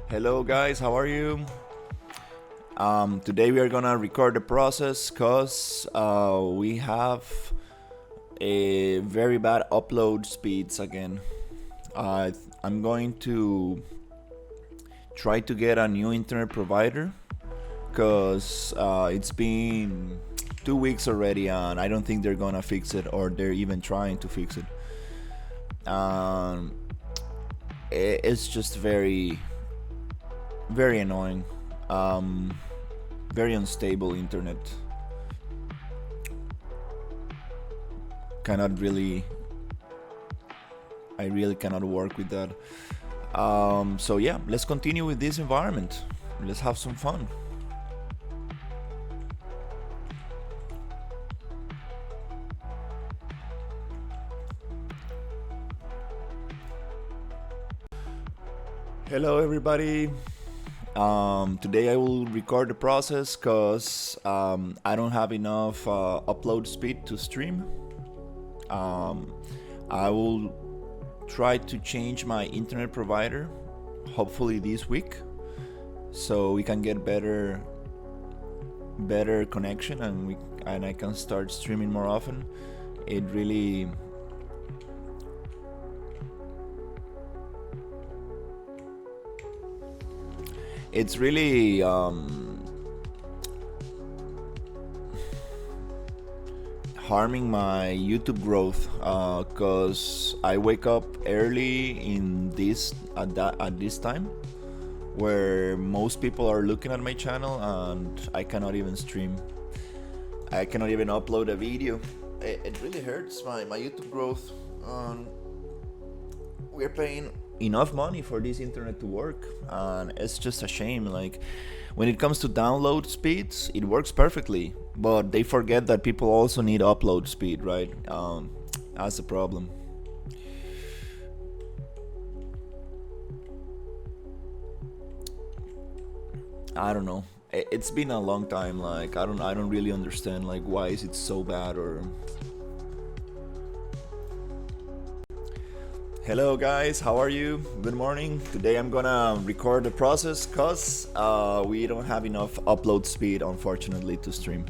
Hello guys, how are you? Today we are gonna record the process cause we have a very bad upload speeds again. I'm going to try to get a new internet provider cause it's been 2 weeks already and I don't think they're gonna fix it or they're even trying to fix it. Um, it's just very annoying. Um, Very unstable internet. Cannot really. I really cannot work with that. So yeah, let's continue with this environment. Let's have some fun. Hello everybody. Today I will record the process because I don't have enough upload speed to stream. I will try to change my internet provider, hopefully this week, so we can get better connection and I can start streaming more often. It really it's really harming my YouTube growth because I wake up early in this at this time where most people are looking at my channel and I cannot even stream. I cannot even upload a video. It really hurts my YouTube growth. We're paying enough money for this internet to work and it's just a shame. Like when it comes to download speeds, it works perfectly, but they forget that people also need upload speed, right? That's the problem. I don't know. It's been a long time. Like I don't really understand like why is it so bad or. Hello guys, how are you? Good morning. Today I'm gonna record the process cause we don't have enough upload speed unfortunately to stream.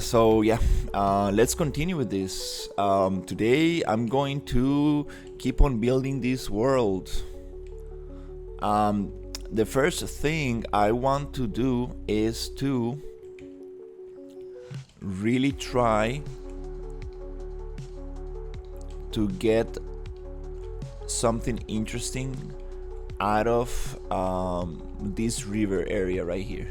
So yeah, let's continue with this. Today I'm going to keep on building this world. The first thing I want to do is to really try to get something interesting out of this river area right here.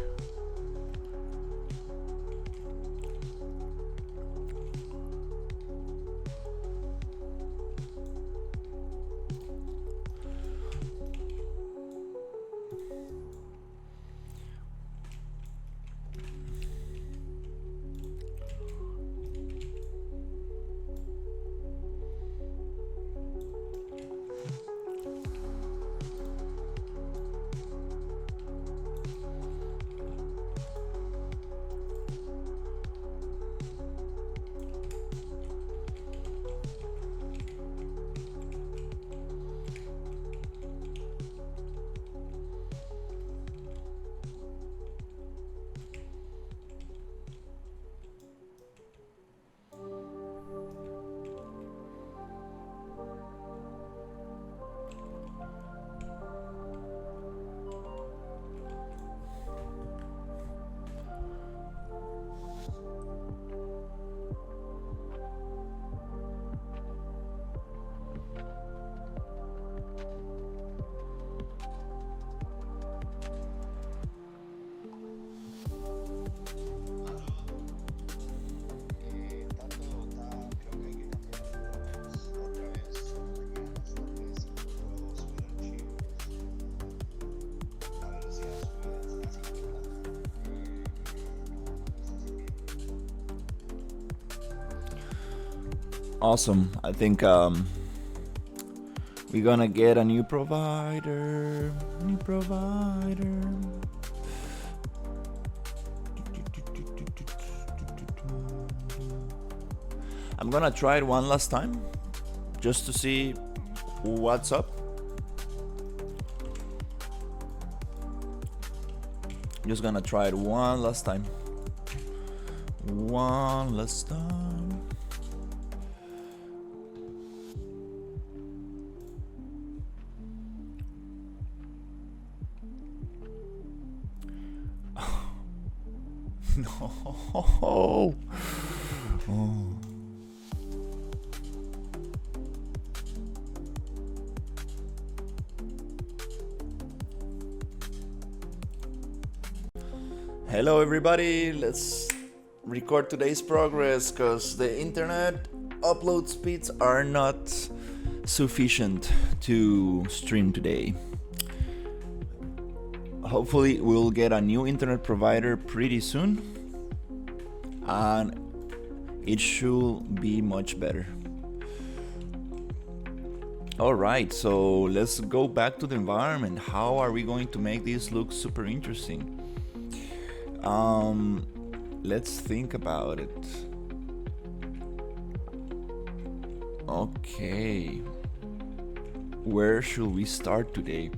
Awesome. I think we're gonna get a new provider. New provider. I'm gonna try it one last time just to see what's up. Just gonna try it one last time. One last time. No. Oh. Hello everybody, let's record today's progress because the internet upload speeds are not sufficient to stream today. Hopefully we'll get a new internet provider pretty soon and it should be much better. Alright, so let's go back to the environment. How are we going to make this look super interesting? Let's think about it. Okay, where should we start today?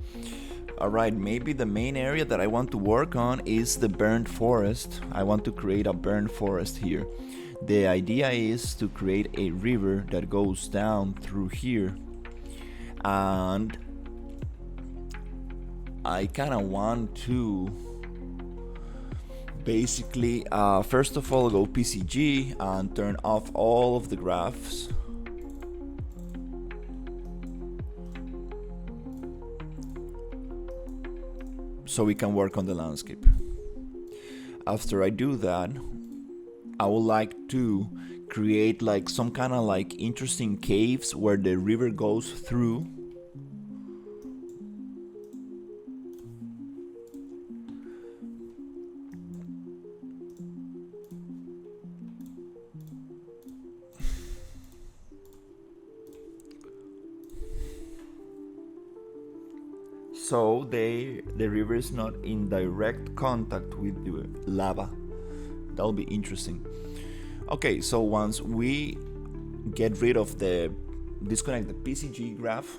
Alright, maybe the main area that I want to work on is the burnt forest. I want to create a burnt forest here. The idea is to create a river that goes down through here, and I kind of want to basically first of all go PCG and turn off all of the graphs. So we can work on the landscape. After I do that, I would like to create like some kind of like interesting caves where the river goes through. So the river is not in direct contact with the lava. That'll be interesting. Okay, so once we get rid of disconnect the PCG graph,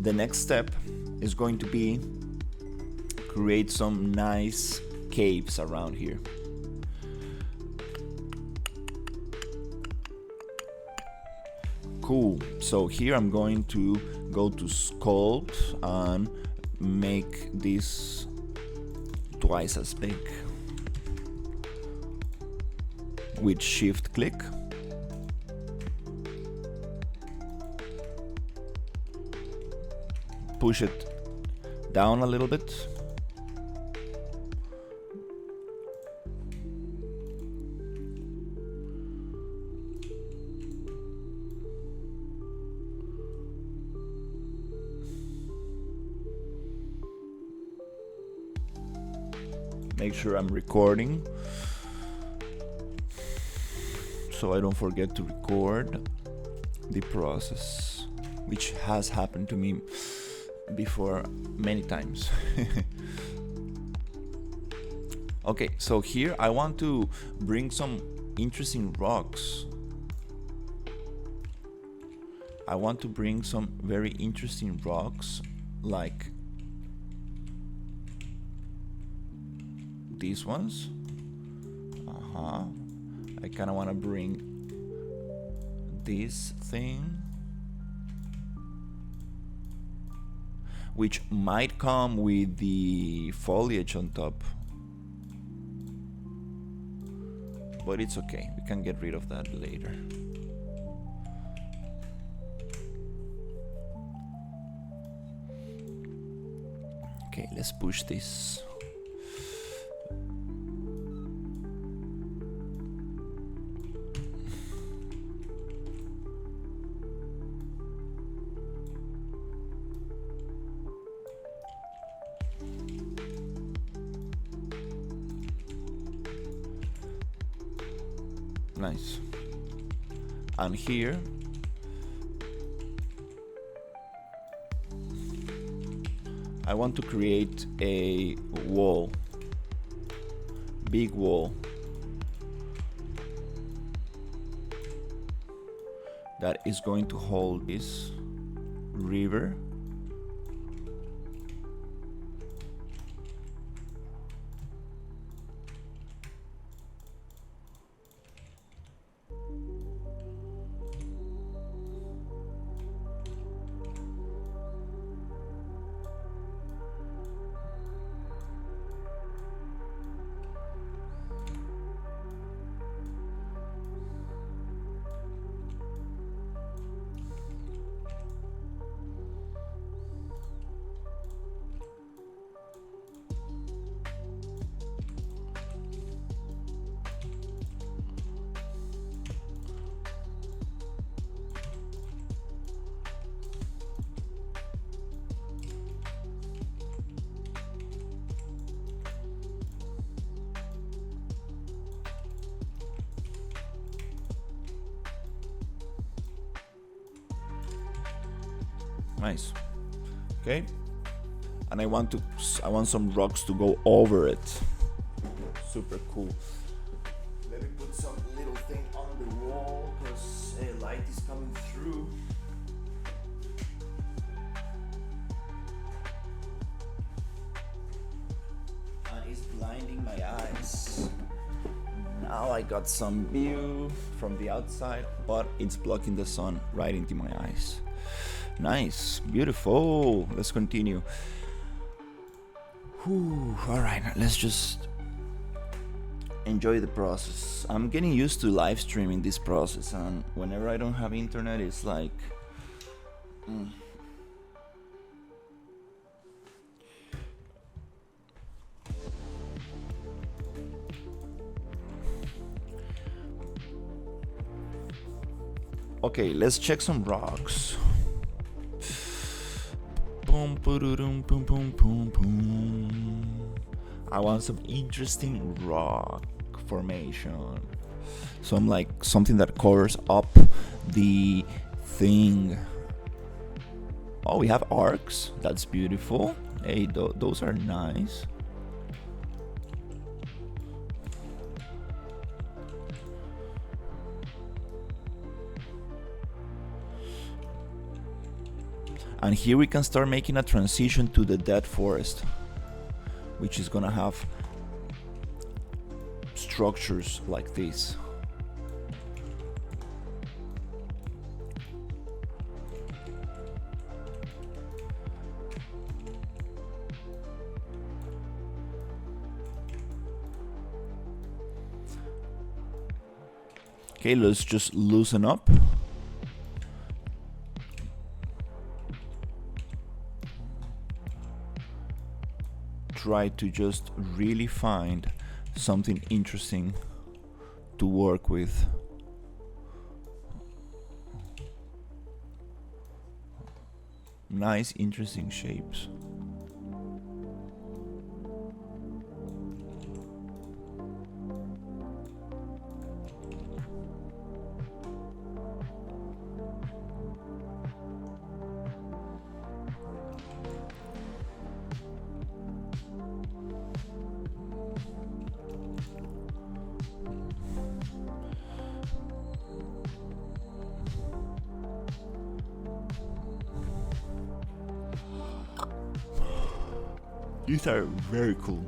the next step is going to be create some nice caves around here. Cool, so here I'm going to go to sculpt and make this twice as big with shift click. Push it down a little bit. Make sure I'm recording so I don't forget to record the process, which has happened to me before many times. Okay, so here I want to bring some interesting rocks. I want to bring some very interesting rocks like these ones. I kind of want to bring this thing, which might come with the foliage on top, but it's okay, we can get rid of that later. Okay, let's push this. Nice. And here I want to create a wall, big wall that is going to hold this river. Nice. Okay. And I want some rocks to go over it. Super cool. Let me put some little thing on the wall because light is coming through. And it's blinding my eyes. Now I got some view from the outside, but it's blocking the sun right into my eyes. Nice, beautiful. Let's continue. Whew, all right, let's just enjoy the process. I'm getting used to live streaming this process, and whenever I don't have internet, it's like okay, let's check some rocks. Boom, boom, boom, boom, boom, boom. I want some interesting rock formation. Some like something that covers up the thing. Oh, we have arcs. That's beautiful. Hey, those are nice. And here we can start making a transition to the dead forest, which is gonna have structures like this. Okay, let's just loosen up. Try to just really find something interesting to work with. Nice, interesting shapes. These are very cool.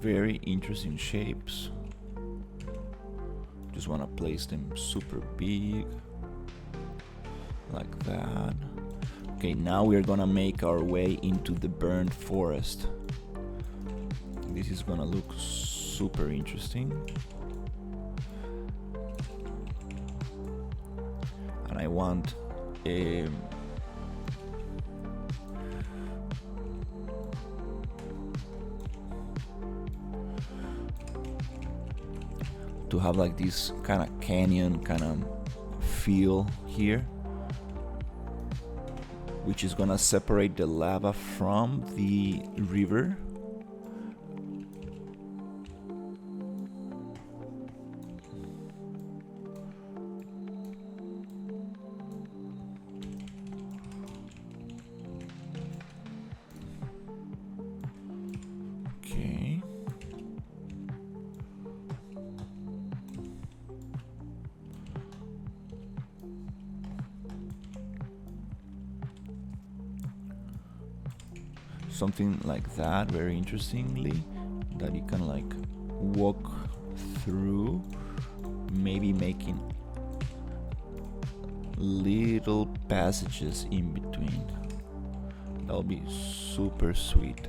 Very interesting shapes. Just want to place them super big like that. Okay, now we're gonna make our way into the burned forest. This is gonna look super interesting. And I want to have like this kind of canyon kind of feel here, which is gonna separate the lava from the river. Okay. Something like that, very interestingly, that you can like walk through, maybe making little passages in between. That'll be super sweet.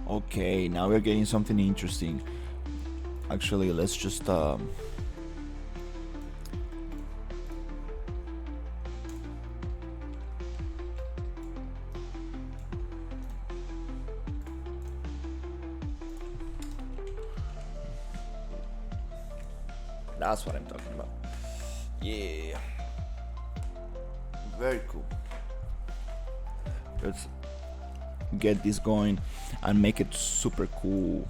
Okay, now we're getting something interesting. Actually, let's just that's what I'm talking about. Yeah, very cool. Let's get this going and make it super cool.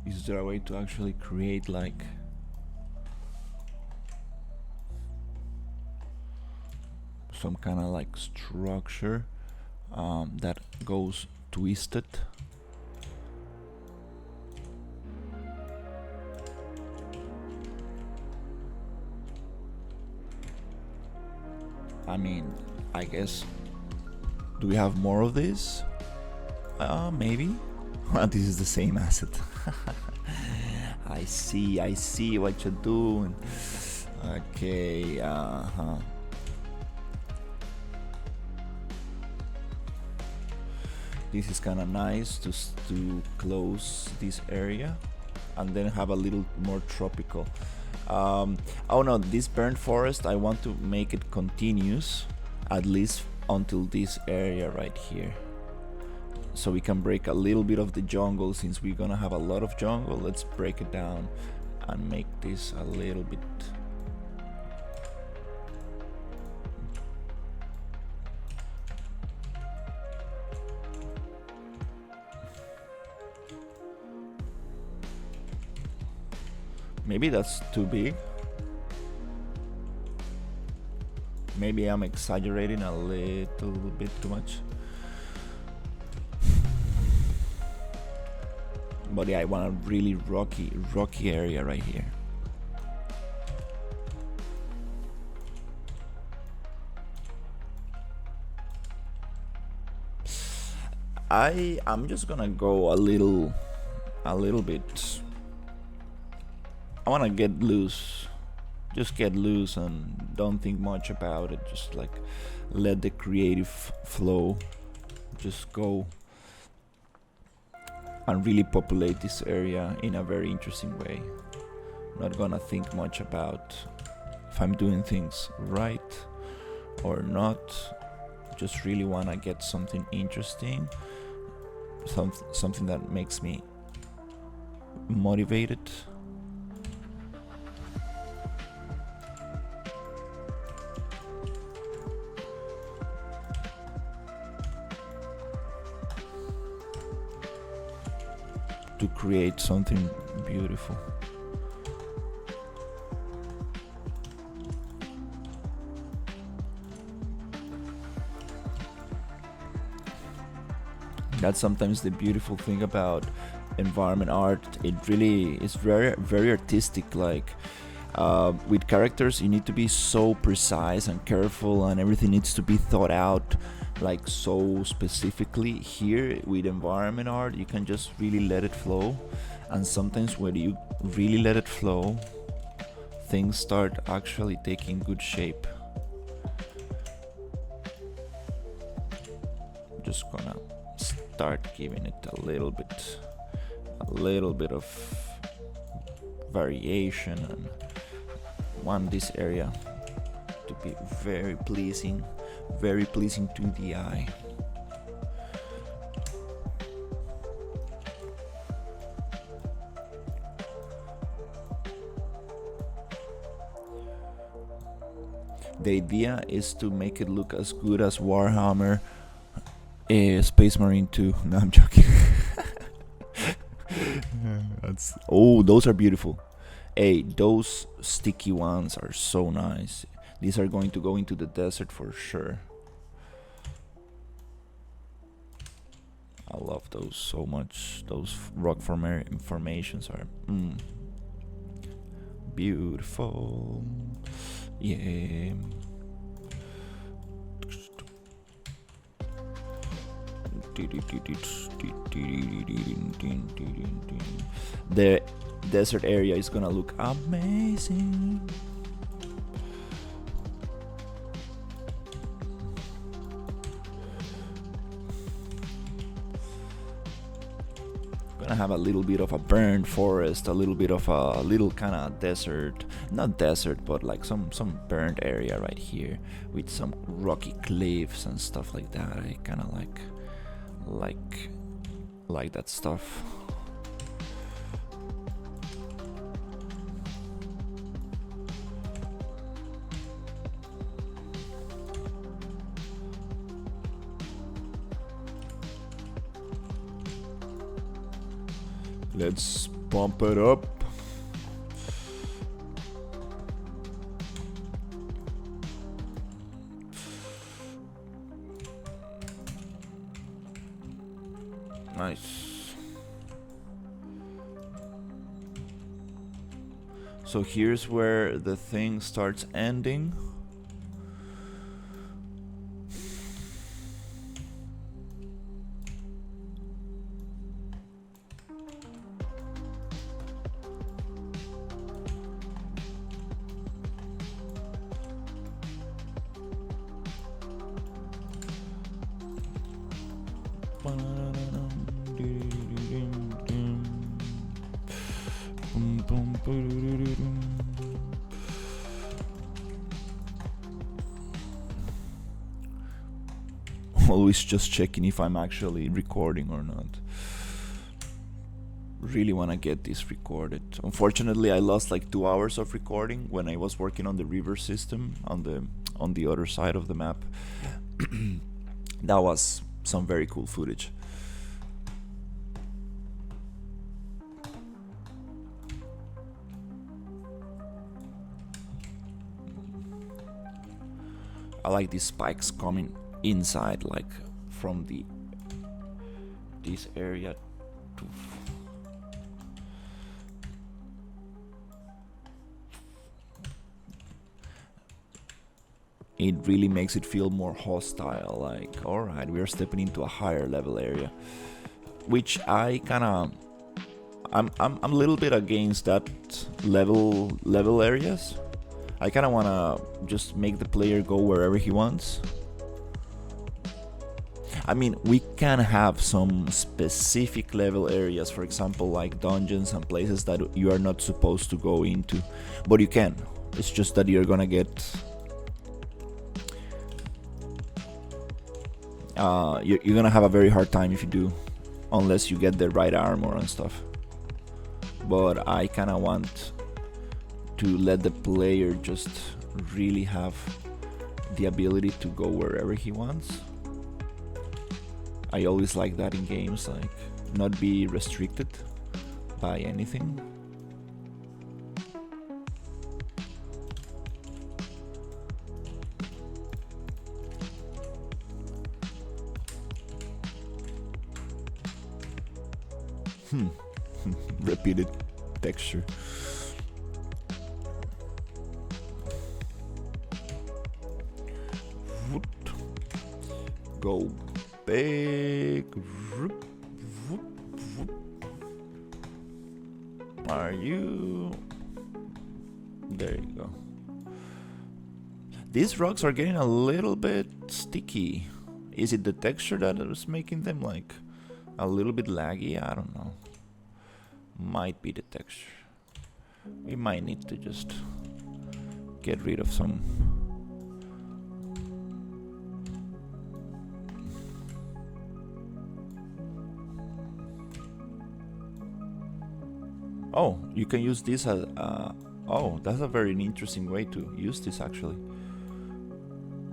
Is there a way to actually create like some kind of like structure that goes twisted? I mean, I guess, do we have more of this? Maybe. This is the same asset. I see what you're doing. Okay, This is kind of nice to close this area and then have a little more tropical. Oh no, this burnt forest, I want to make it continuous at least until this area right here, so we can break a little bit of the jungle. Since we're gonna have a lot of jungle, let's break it down and make this a little bit. Maybe that's too big. Maybe I'm exaggerating a little bit too much. But yeah, I want a really rocky area right here. I'm just gonna go a little bit. I wanna get loose. Just get loose and don't think much about it. Just like let the creative flow. Just go and really populate this area in a very interesting way. Not gonna think much about if I'm doing things right or not. Just really wanna get something interesting, something that makes me motivated. To create something beautiful. That's sometimes the beautiful thing about environment art. It really is very artistic. Like with characters, you need to be so precise and careful, and everything needs to be thought out like so specifically. Here with environment art, you can just really let it flow, and sometimes when you really let it flow, things start actually taking good shape. I'm just gonna start giving it a little bit of variation, and want this area to be very pleasing to the eye. The idea is to make it look as good as Warhammer Space Marine 2. No, I'm joking. Oh, those are beautiful. Hey, those sticky ones are so nice. These are going to go into the desert for sure. I love those so much. Those rock formations are beautiful. Yeah. The desert area is gonna look amazing. Gonna have a little bit of a burned forest, a little bit of a little kind of desert, not desert, but like some burned area right here with some rocky cliffs and stuff like that. I kind of like that stuff. Let's bump it up. Nice. So here's where the thing starts ending. Always just checking if I'm actually recording or not. Really want to get this recorded. Unfortunately, I lost like 2 hours of recording when I was working on the river system on the other side of the map. That was some very cool footage. I like these spikes coming inside, like from this area to it really makes it feel more hostile, like alright, we are stepping into a higher level area, which I kinda I'm a little bit against that level areas. I kinda wanna just make the player go wherever he wants. I mean, we can have some specific level areas, for example, like dungeons and places that you are not supposed to go into, but you can. It's just that you're gonna get you're gonna have a very hard time if you do, unless you get the right armor and stuff. But I kinda want to let the player just really have the ability to go wherever he wants. I always like that in games, like not be restricted by anything. Repeated texture. Go big. Are you? There you go. These rocks are getting a little bit sticky. Is it the texture that is making them like a little bit laggy? I don't know. Might be the texture. We might need to just get rid of some. Oh, you can use this as oh, that's a very interesting way to use this actually.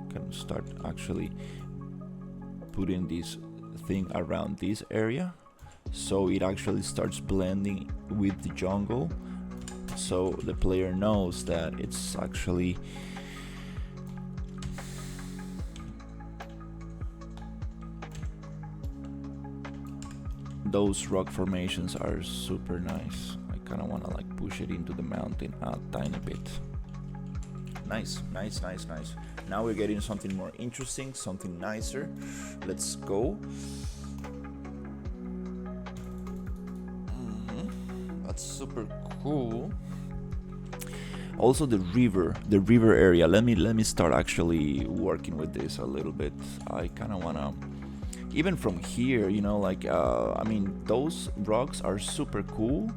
Can start actually putting this thing around this area, so it actually starts blending with the jungle, so the player knows that it's actually those rock formations are super nice. I kind of want to like push it into the mountain a tiny bit. Nice. Now we're getting something more interesting, something nicer. Let's go. That's super cool. Also the river area. Let me start actually working with this a little bit. I kind of want to, even from here, you know, like I mean, those rocks are super cool.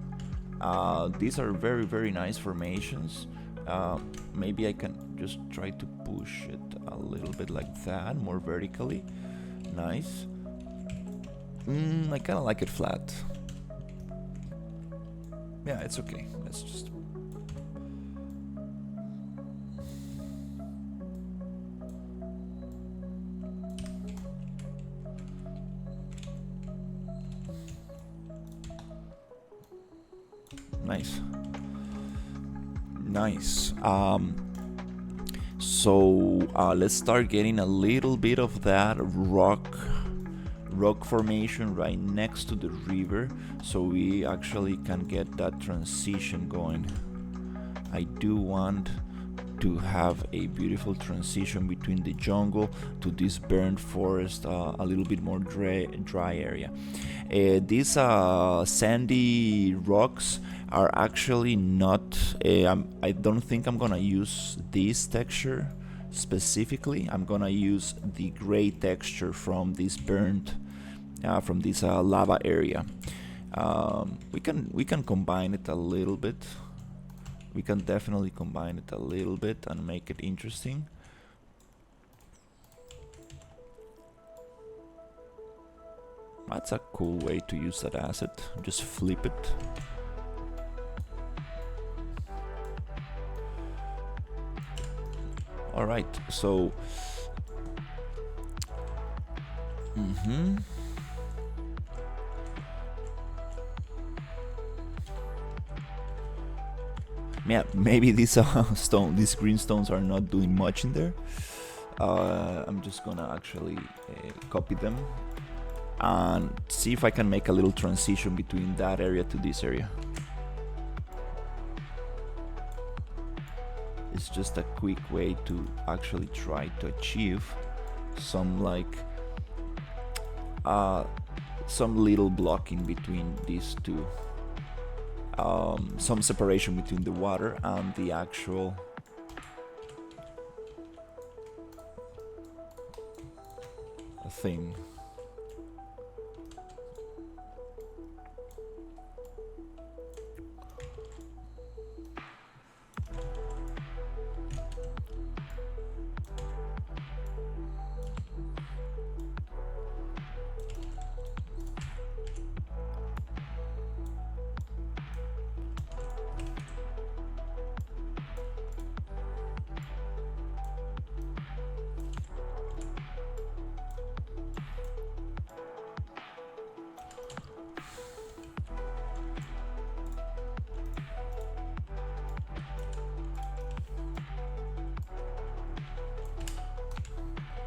These are very nice formations. Maybe I can just try to push it a little bit like that, more vertically. Nice. I kind of like it flat. Yeah, it's okay. Let's just... Nice. So let's start getting a little bit of that rock formation right next to the river, so we actually can get that transition going. I do want to have a beautiful transition between the jungle to this burnt forest, a little bit more dry area. These sandy rocks are actually not, I don't think I'm gonna use this texture specifically. I'm gonna use the gray texture from this burnt, from this lava area. We can combine it a little bit. We can definitely combine it a little bit and make it interesting. That's a cool way to use that asset. Just flip it. Alright, so... Yeah, maybe these these green stones are not doing much in there. I'm just gonna actually copy them and see if I can make a little transition between that area to this area. It's just a quick way to actually try to achieve some like some little blocking between these two. Some separation between the water and the actual thing.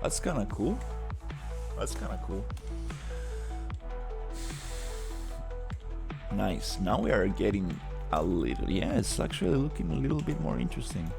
That's kind of cool. Nice. Now we are getting a little... Yeah, it's actually looking a little bit more interesting.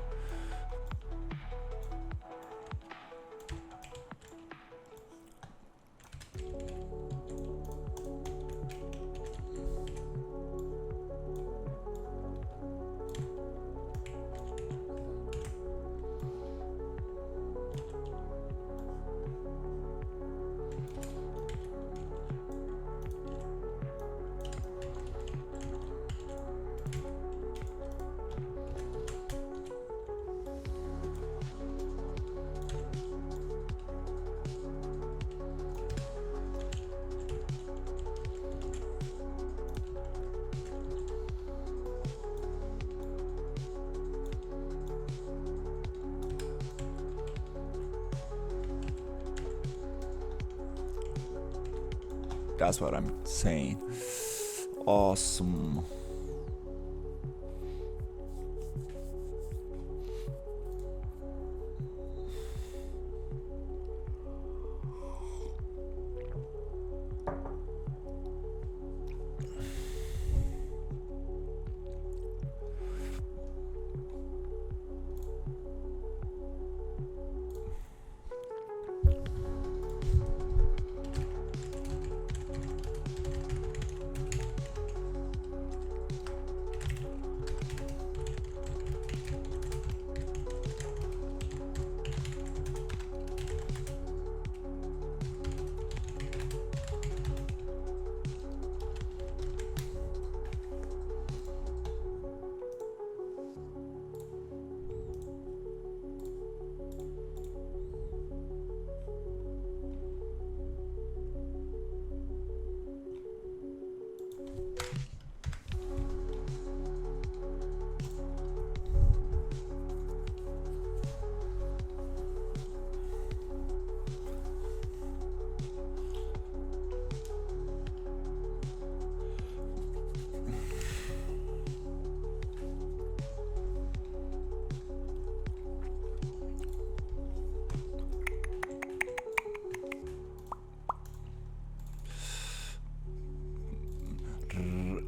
That's what I'm saying. Awesome.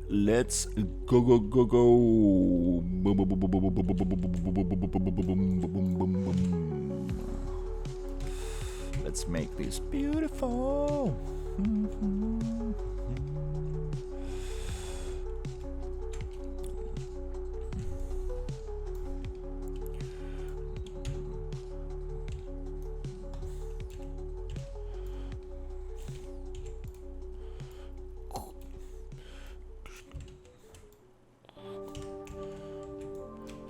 Let's go go go go. Let's make this beautiful.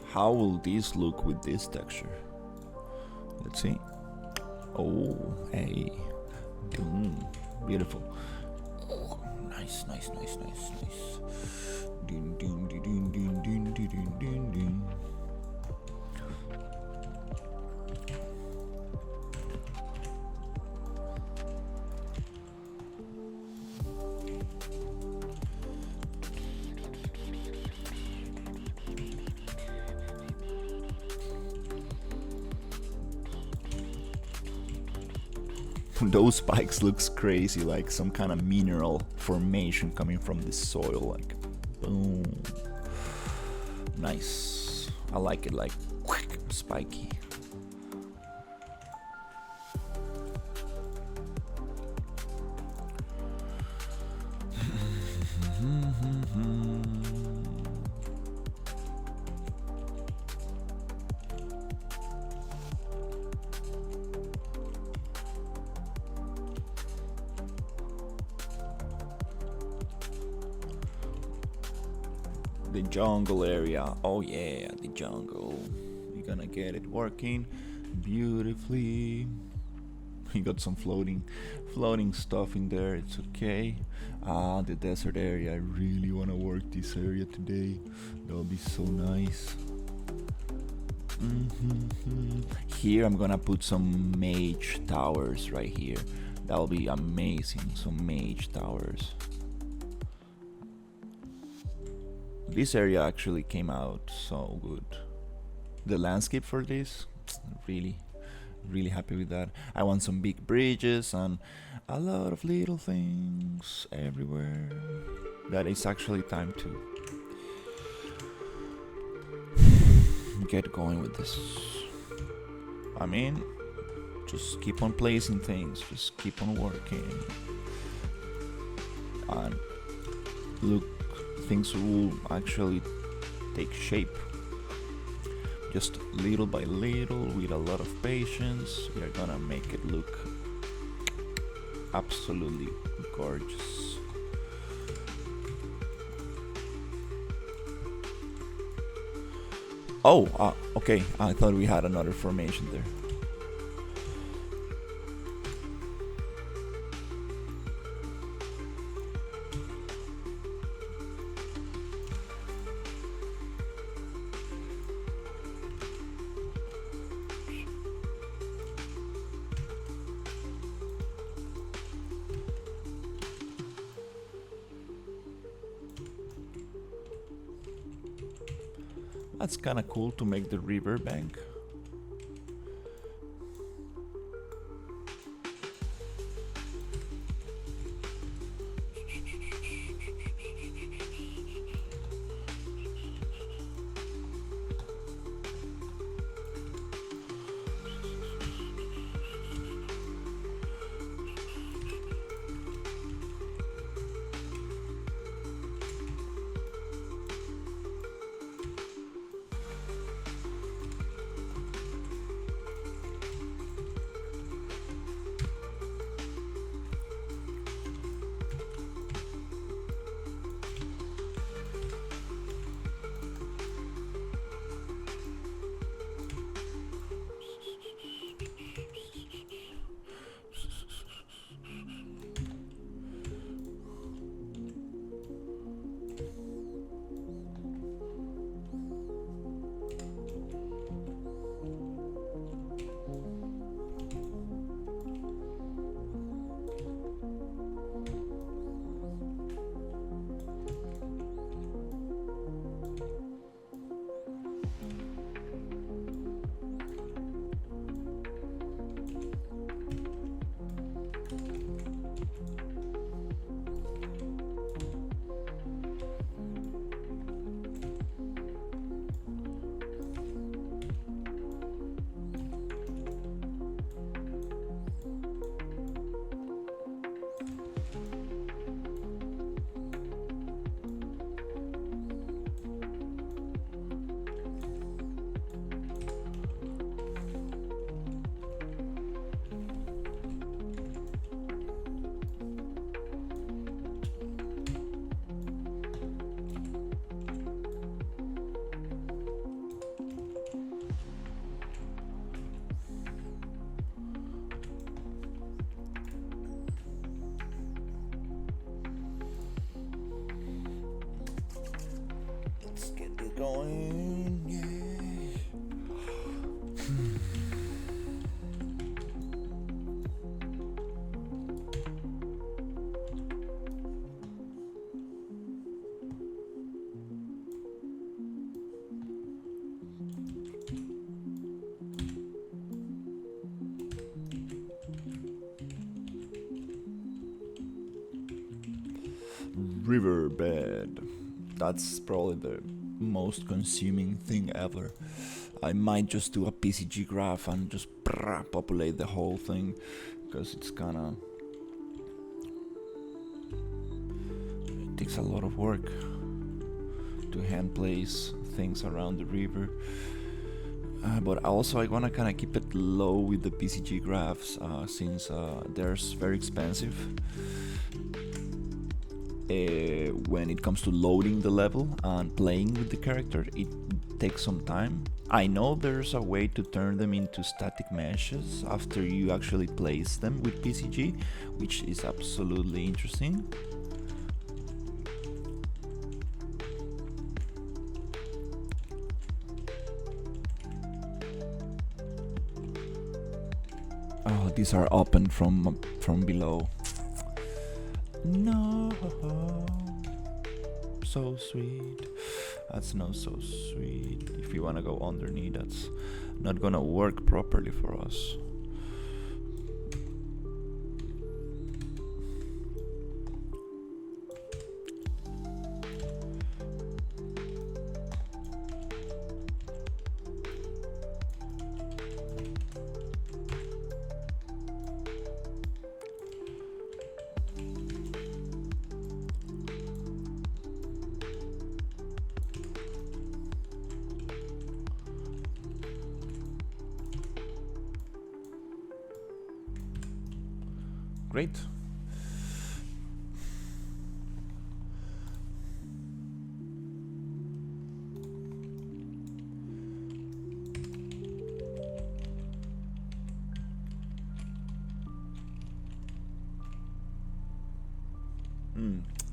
How will this look with this texture? Let's see. Oh, hey. Beautiful. Oh, nice, nice, nice, nice, nice. Dun, dun, dun, dun, dun, dun, dun, dun, dun. Those spikes looks crazy, like some kind of mineral formation coming from the soil, like boom. Nice. I like it, like spiky. The jungle area. Oh yeah, the jungle. We're gonna get it working beautifully. We got some floating stuff in there. It's okay. The desert area. I really wanna work this area today. That'll be so nice. Here I'm gonna put some mage towers right here. That'll be amazing. Some mage towers. This area actually came out so good. The landscape for this, really happy with that. I want some big bridges and a lot of little things everywhere. That is actually time to get going with this. I mean, just keep on placing things, just keep on working. And look, things will actually take shape. Just little by little, with a lot of patience, we are gonna make it look absolutely gorgeous. Oh, okay, I thought we had another formation there. That's kind of cool to make the river bank. Let's get it going, yeah. Riverbed. That's probably the most consuming thing ever. I might just do a PCG graph and just populate the whole thing because it's kinda. It takes a lot of work to hand place things around the river. But also I wanna kinda keep it low with the PCG graphs since they're very expensive. When it comes to loading the level and playing with the character, it takes some time. I know there's a way to turn them into static meshes after you actually place them with PCG, which is absolutely interesting. Oh, these are open from below. No, so sweet. That's not so sweet. If you wanna go underneath, that's not gonna work properly for us. Great.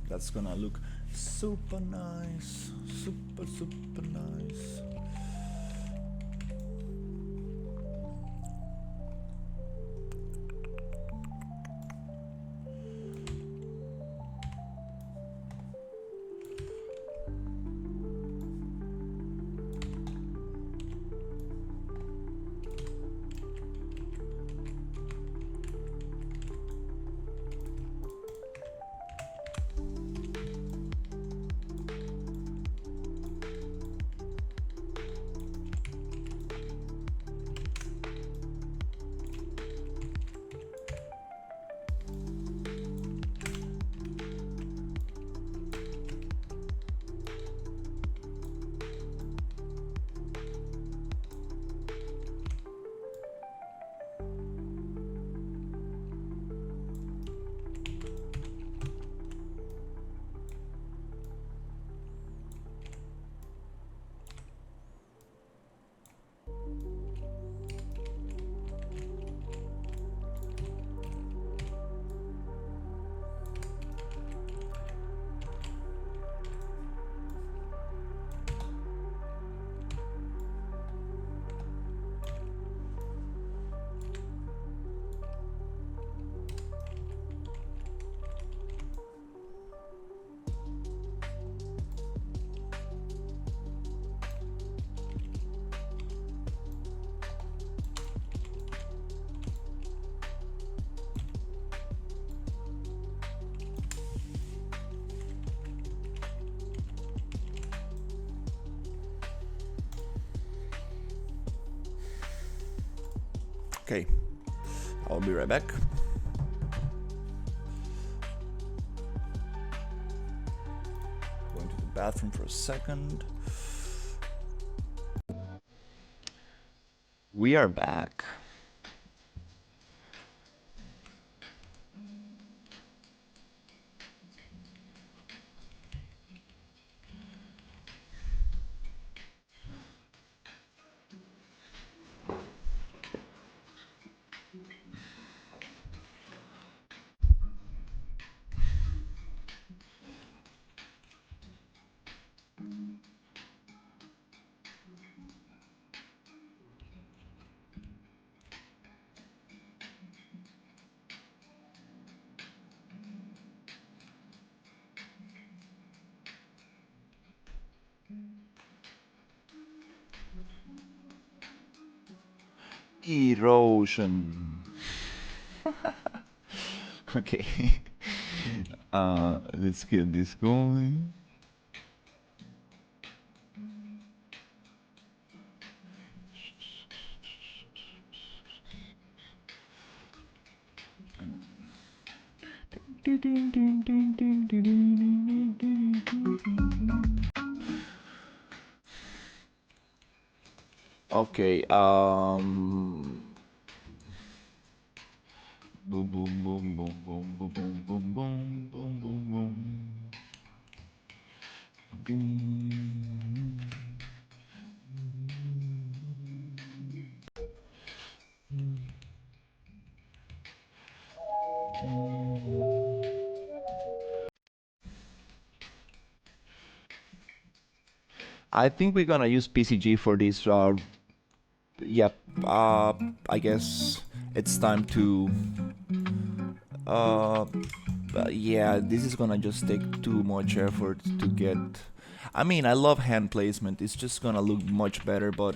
That's gonna look super nice. Super nice. Okay, I'll be right back. Going to the bathroom for a second. We are back. Erosion. Okay. Let's get this going. Okay, boom, boom, boom, boom, boom, boom, boom, boom, boom, boom, boom, boom. I think we're gonna use PCG for this. Yep. I guess it's time to. Uh, yeah, this is gonna just take too much effort to get. I mean, I love hand placement. It's just gonna look much better, but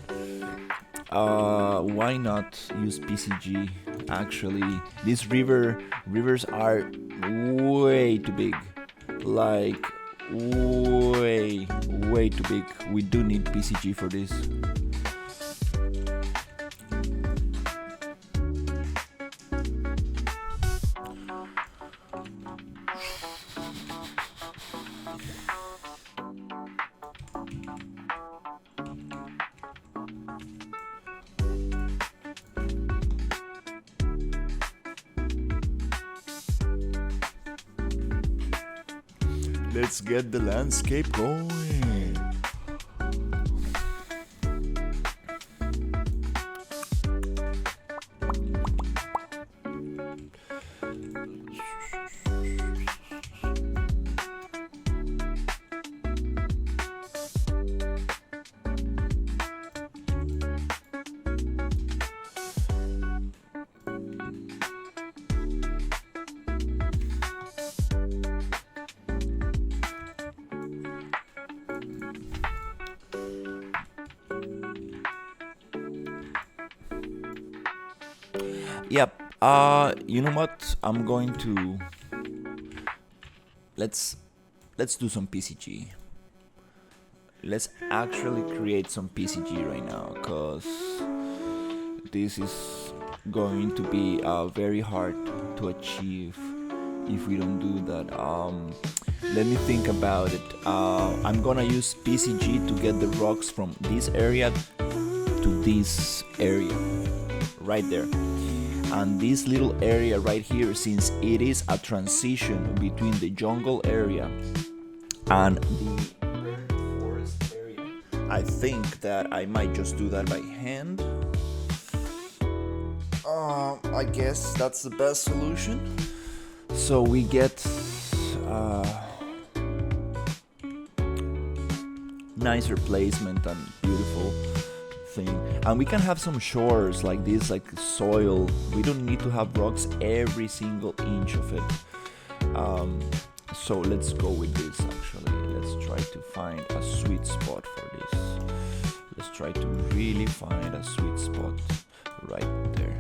why not use PCG? Actually, these rivers are way too big. Like way too big. We do need PCG for this. Let's get the landscape going. Yep. You know what? I'm going to let's do some PCG. Let's actually create some PCG right now, cause this is going to be very hard to achieve if we don't do that. Let me think about it. I'm gonna use PCG to get the rocks from this area to this area, right there. And this little area right here, since it is a transition between the jungle area and the forest area, I think that I might just do that by hand. I guess that's the best solution. So we get nicer placement and beautiful thing, and we can have some shores like this, like soil. We don't need to have rocks every single inch of it. So let's go with this. Actually, let's try to find a sweet spot for this. Let's try to really find a sweet spot right there.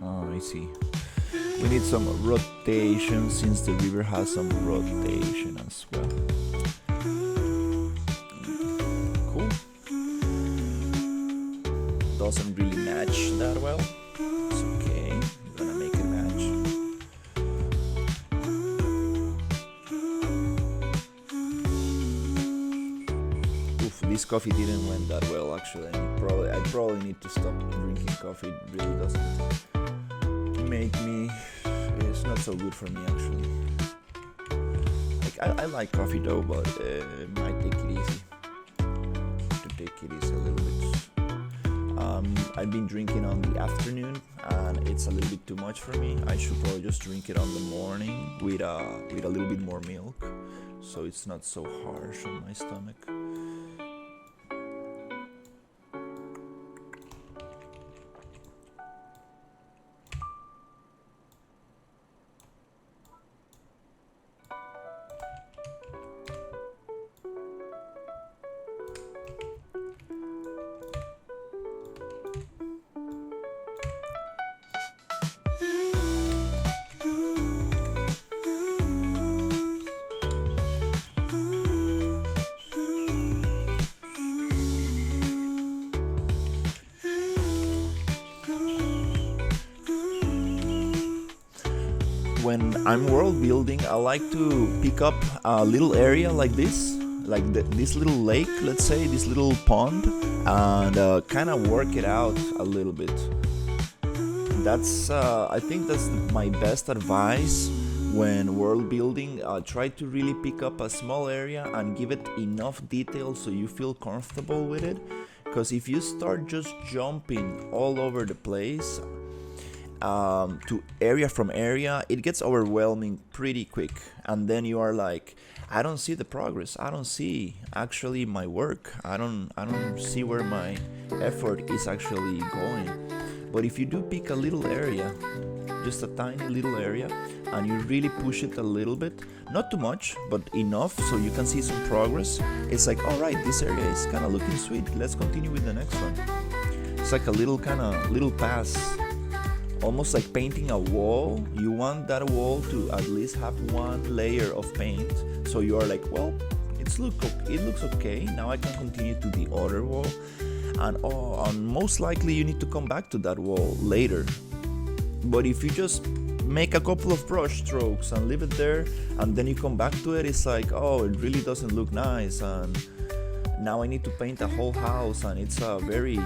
Oh, I see. We need some rotation since the river has some rotation as well. Cool. Doesn't really match that well. It's okay. I'm gonna make it match. Oof, this coffee didn't went that well actually. I probably need to stop drinking coffee. It really doesn't make me. It's not so good for me actually. Like I like coffee though, but might take it easy. To take it easy a little bit. I've been drinking on the afternoon, and it's a little bit too much for me. I should probably just drink it on the morning with a little bit more milk, so it's not so harsh on my stomach. When I'm world building, I like to pick up a little area like this, like this little lake, let's say, this little pond, and kind of work it out a little bit. That's I think that's my best advice when world building. Try to really pick up a small area and give it enough detail so you feel comfortable with it. Because if you start just jumping all over the place, to area from area, it gets overwhelming pretty quick, and then you are like, I don't see the progress, I don't see actually my work, I don't see where my effort is actually going. But if you do pick a little area, just a tiny little area, and you really push it a little bit, not too much but enough so you can see some progress, it's like, all right, this area is kind of looking sweet, let's continue with the next one. It's like a little kind of little pass. Almost like painting a wall. You want that wall to at least have one layer of paint, so you are like, well, it looks okay, now I can continue to the other wall, and most likely you need to come back to that wall later. But if you just make a couple of brush strokes and leave it there, and then you come back to it, it's like, oh, it really doesn't look nice, and now I need to paint a whole house, and it's a very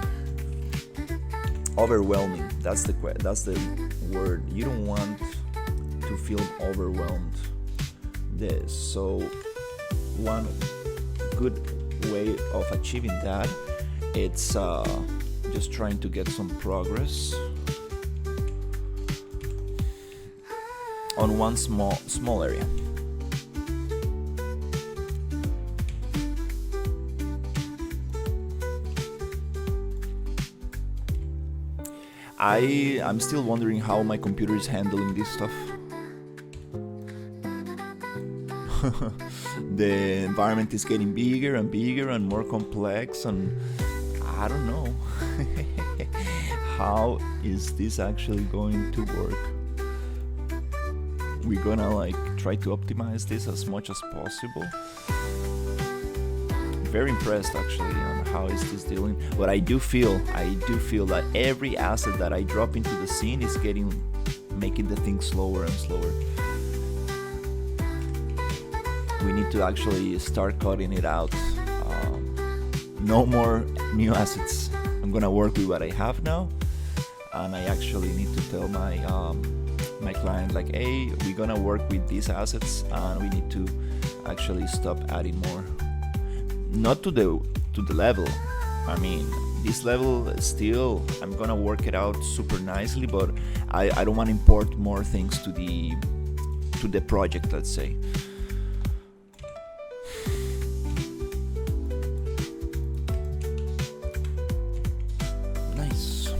overwhelming. That's the word. You don't want to feel overwhelmed. So one good way of achieving that, it's just trying to get some progress on one small area. I'm still wondering how my computer is handling this stuff. The environment is getting bigger and bigger and more complex, and I don't know how is this actually going to work. We're gonna like try to optimize this as much as possible. Very impressed actually on how is this dealing, but I do feel that every asset that I drop into the scene is making the thing slower and slower. We need to actually start cutting it out. No more new assets. I'm gonna work with what I have now, and I actually need to tell my client like, hey, we're gonna work with these assets, and we need to actually stop adding more. Not to the level. I mean, this level still, I'm gonna work it out super nicely, but I don't want to import more things to the project, let's say. Nice.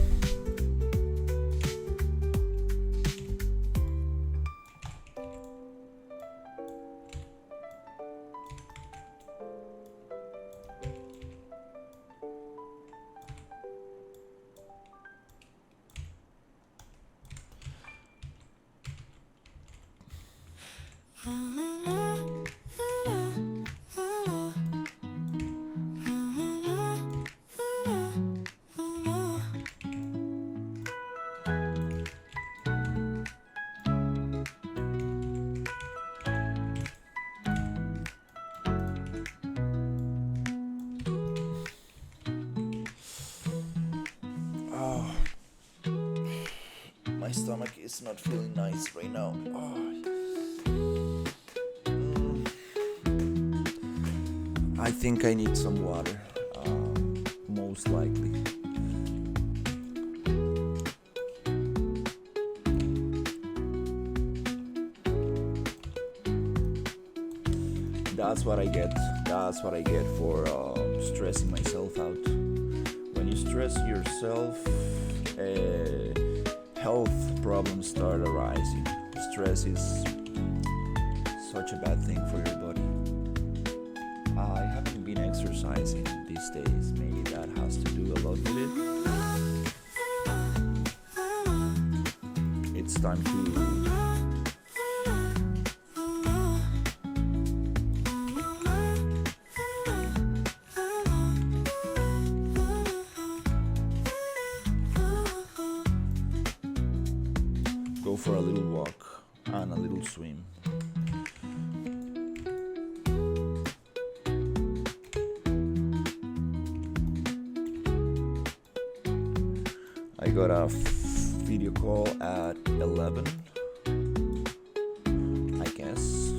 stomach is not feeling nice right now. I think I need some water, most likely. That's what I get. That's what I get for stressing myself out. When you stress yourself, health problems start arising. Stress is such a bad thing for your body. I haven't been exercising these days. Maybe that has to do a lot with it. It's time to go for a little walk and a little swim. I got a video call at 11, I guess.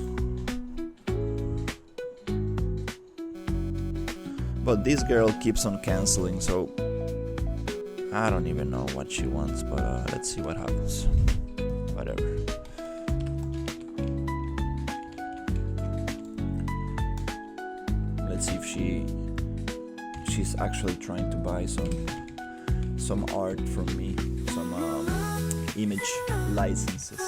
But this girl keeps on canceling, so I don't even know what she wants, but let's see what happens. Whatever. Let's see if she's actually trying to buy some art from me, some image licenses.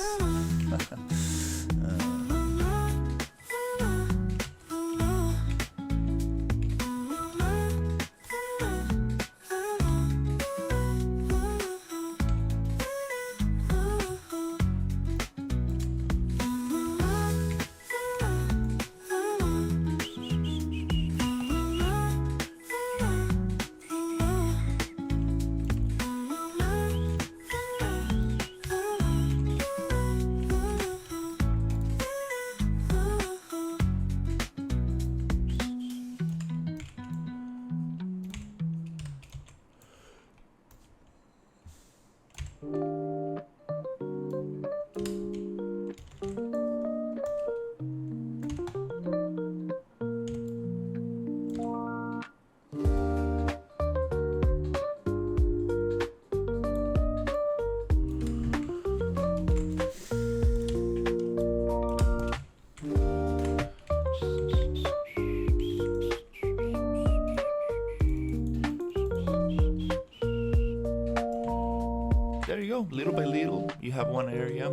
There you go, little by little, you have one area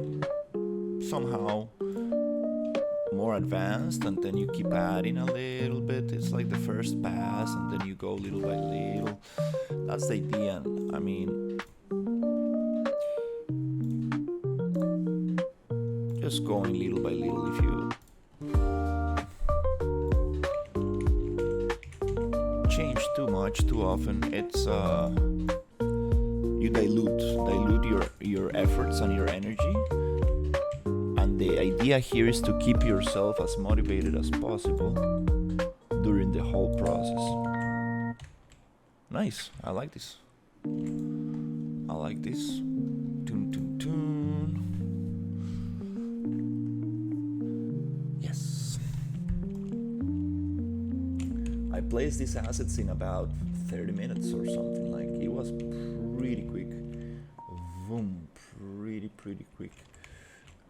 somehow more advanced, and then you keep adding a little bit. It's like the first pass, and then you go little by little. That's the idea. I mean, just going little by little. If you change too much too often, it's you dilute your efforts and your energy. And the idea here is to keep yourself as motivated as possible during the whole process. Nice, I like this. I like this. Tune, tune, tune. Yes. I placed these assets in about 30 minutes or something. Like, it was pretty quick. Boom, pretty quick.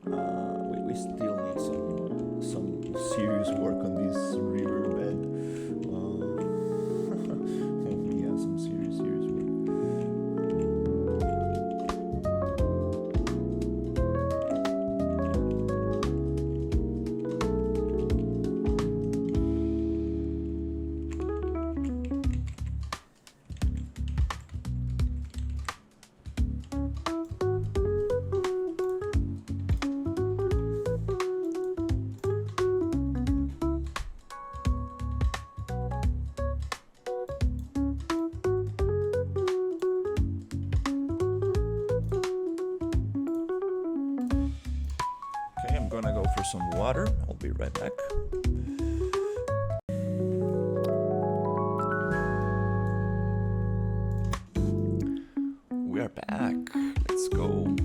We still need some serious work on this riverbed. Yeah, some serious work. I'm gonna go for some water. I'll be right back. We are back. Let's go.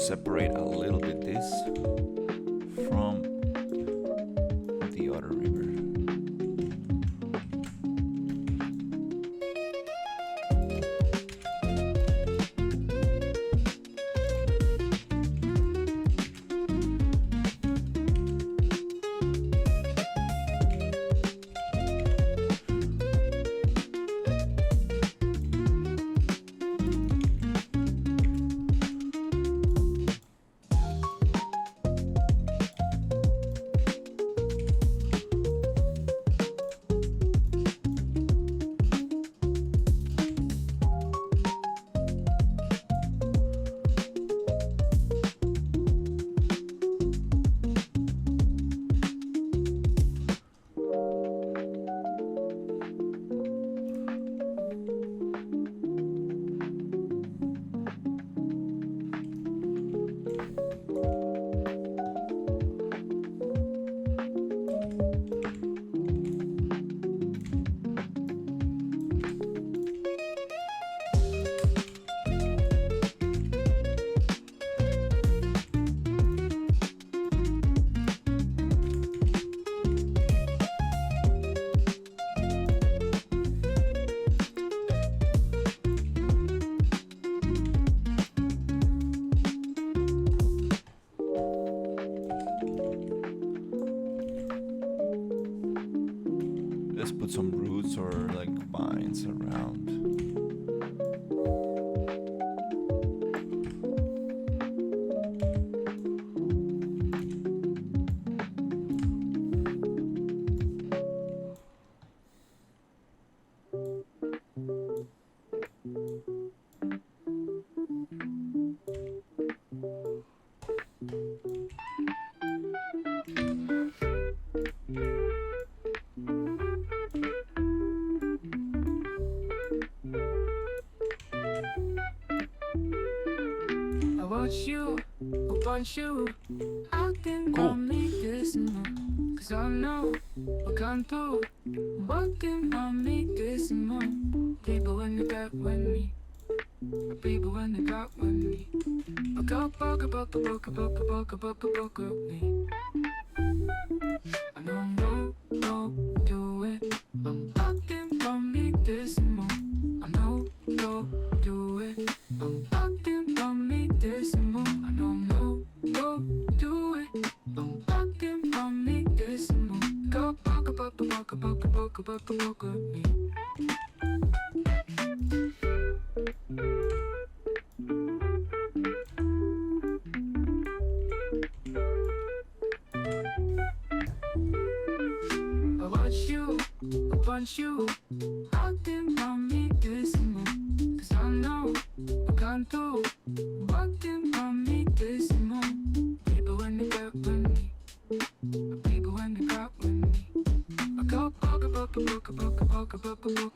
separate a little bit this from the other river. Let's put some roots or like vines around. You, want you, I think I'll make this more. Cause I know what come through. What can I make this more? People when they got with me. People when they got with me. Book me. I know, no, do it. I think I'll make this more. I know, no, do it. I think I'll make this more. I don't know, go do it. I think I'll make this more. Go book me. Want you, I think I'll make this more. Cause I know I can't do. What can I make this more? People when they got with me. People when they got with me. I go book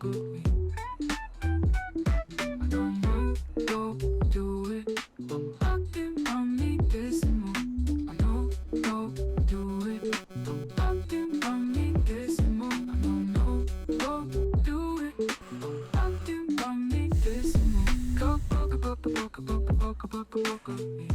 me. I don't know, go do it. I think I'll make this more. I know, go do it. I think I'll make this more. I don't know. Go do it. I think I'll make this move. Go book me.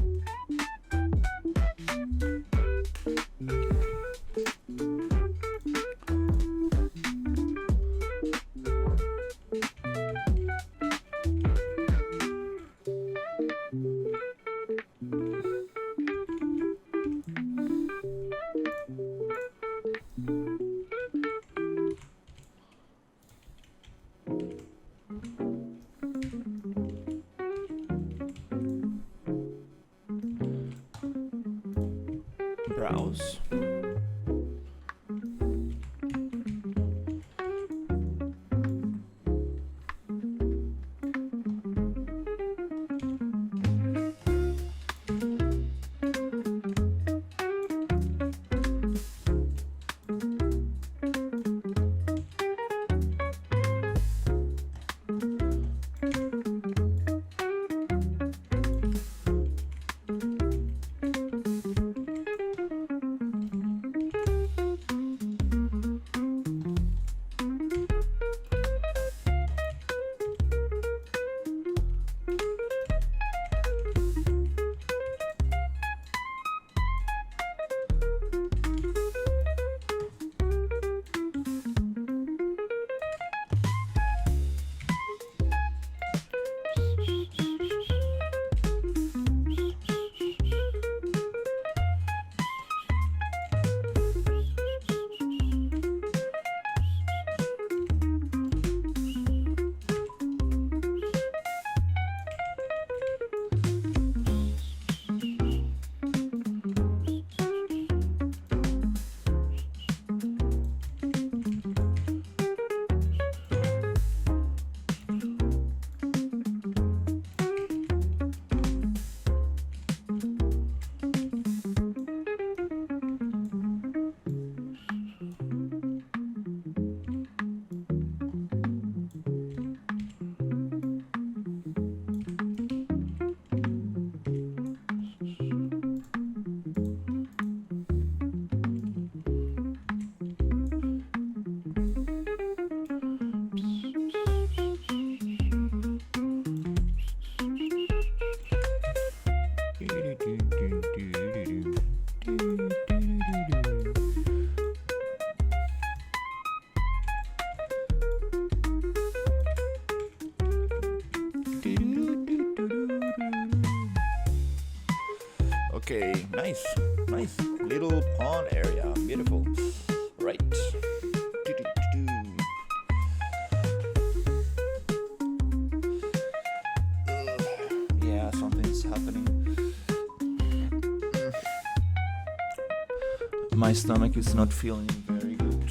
Browse. Okay, nice, nice little pond area, beautiful. Right. Yeah, something's happening. My stomach is not feeling very good.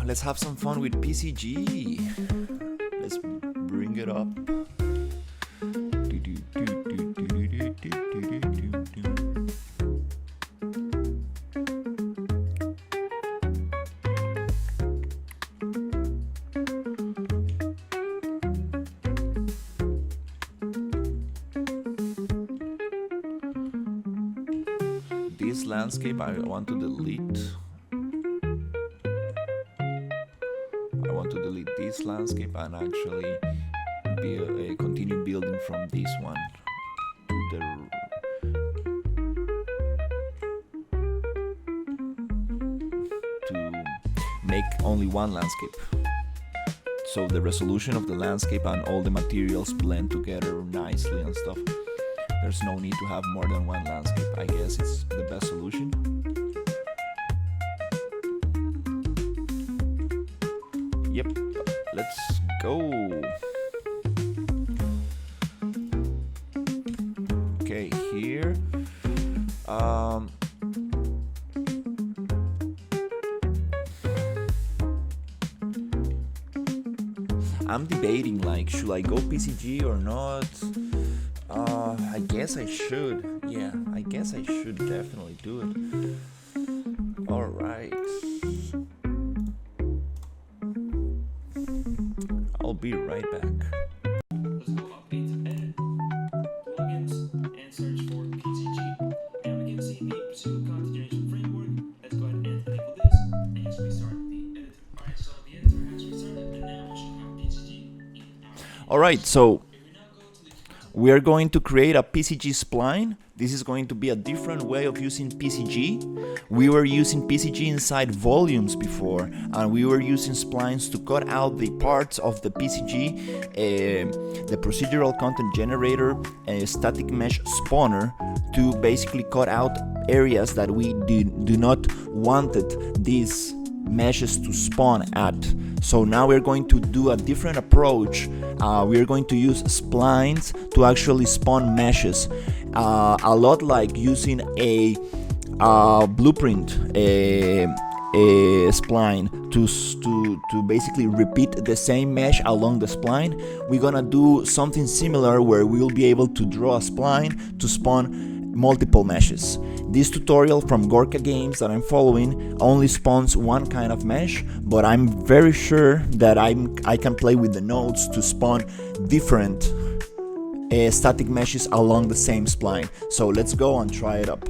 Let's have some fun with PCG. Let's bring it up. This landscape I want to delete. I want to delete this landscape and actually continue building from this one to to make only one landscape. So the resolution of the landscape and all the materials blend together nicely and stuff. There's no need to have more than one landscape. I guess it's the best solution. Yep, let's go. Okay, here. I'm debating, like, should I go PCG or not? I guess I should. Yeah, I guess I should definitely do it. Alright. I'll be right back. Let's go update to edit plugins and search for PCG. And we can see the pseudo content generation framework. Let's go ahead and enable this and just restart the editor. Alright, so the editor has restarted and now we should have PCG in our Alright, so we are going to create a PCG spline. This is going to be a different way of using PCG. We were using PCG inside volumes before, and we were using splines to cut out the parts of the PCG, the procedural content generator, static mesh spawner, to basically cut out areas that we do not wanted these meshes to spawn at. So now we're going to do a different approach. We're going to use splines to actually spawn meshes, a lot like using a blueprint, a spline to basically repeat the same mesh along the spline. We're gonna do something similar where we'll be able to draw a spline to spawn multiple meshes. This tutorial from Gorka Games that I'm following only spawns one kind of mesh, but I'm very sure that I can play with the nodes to spawn different static meshes along the same spline. So let's go and try it up.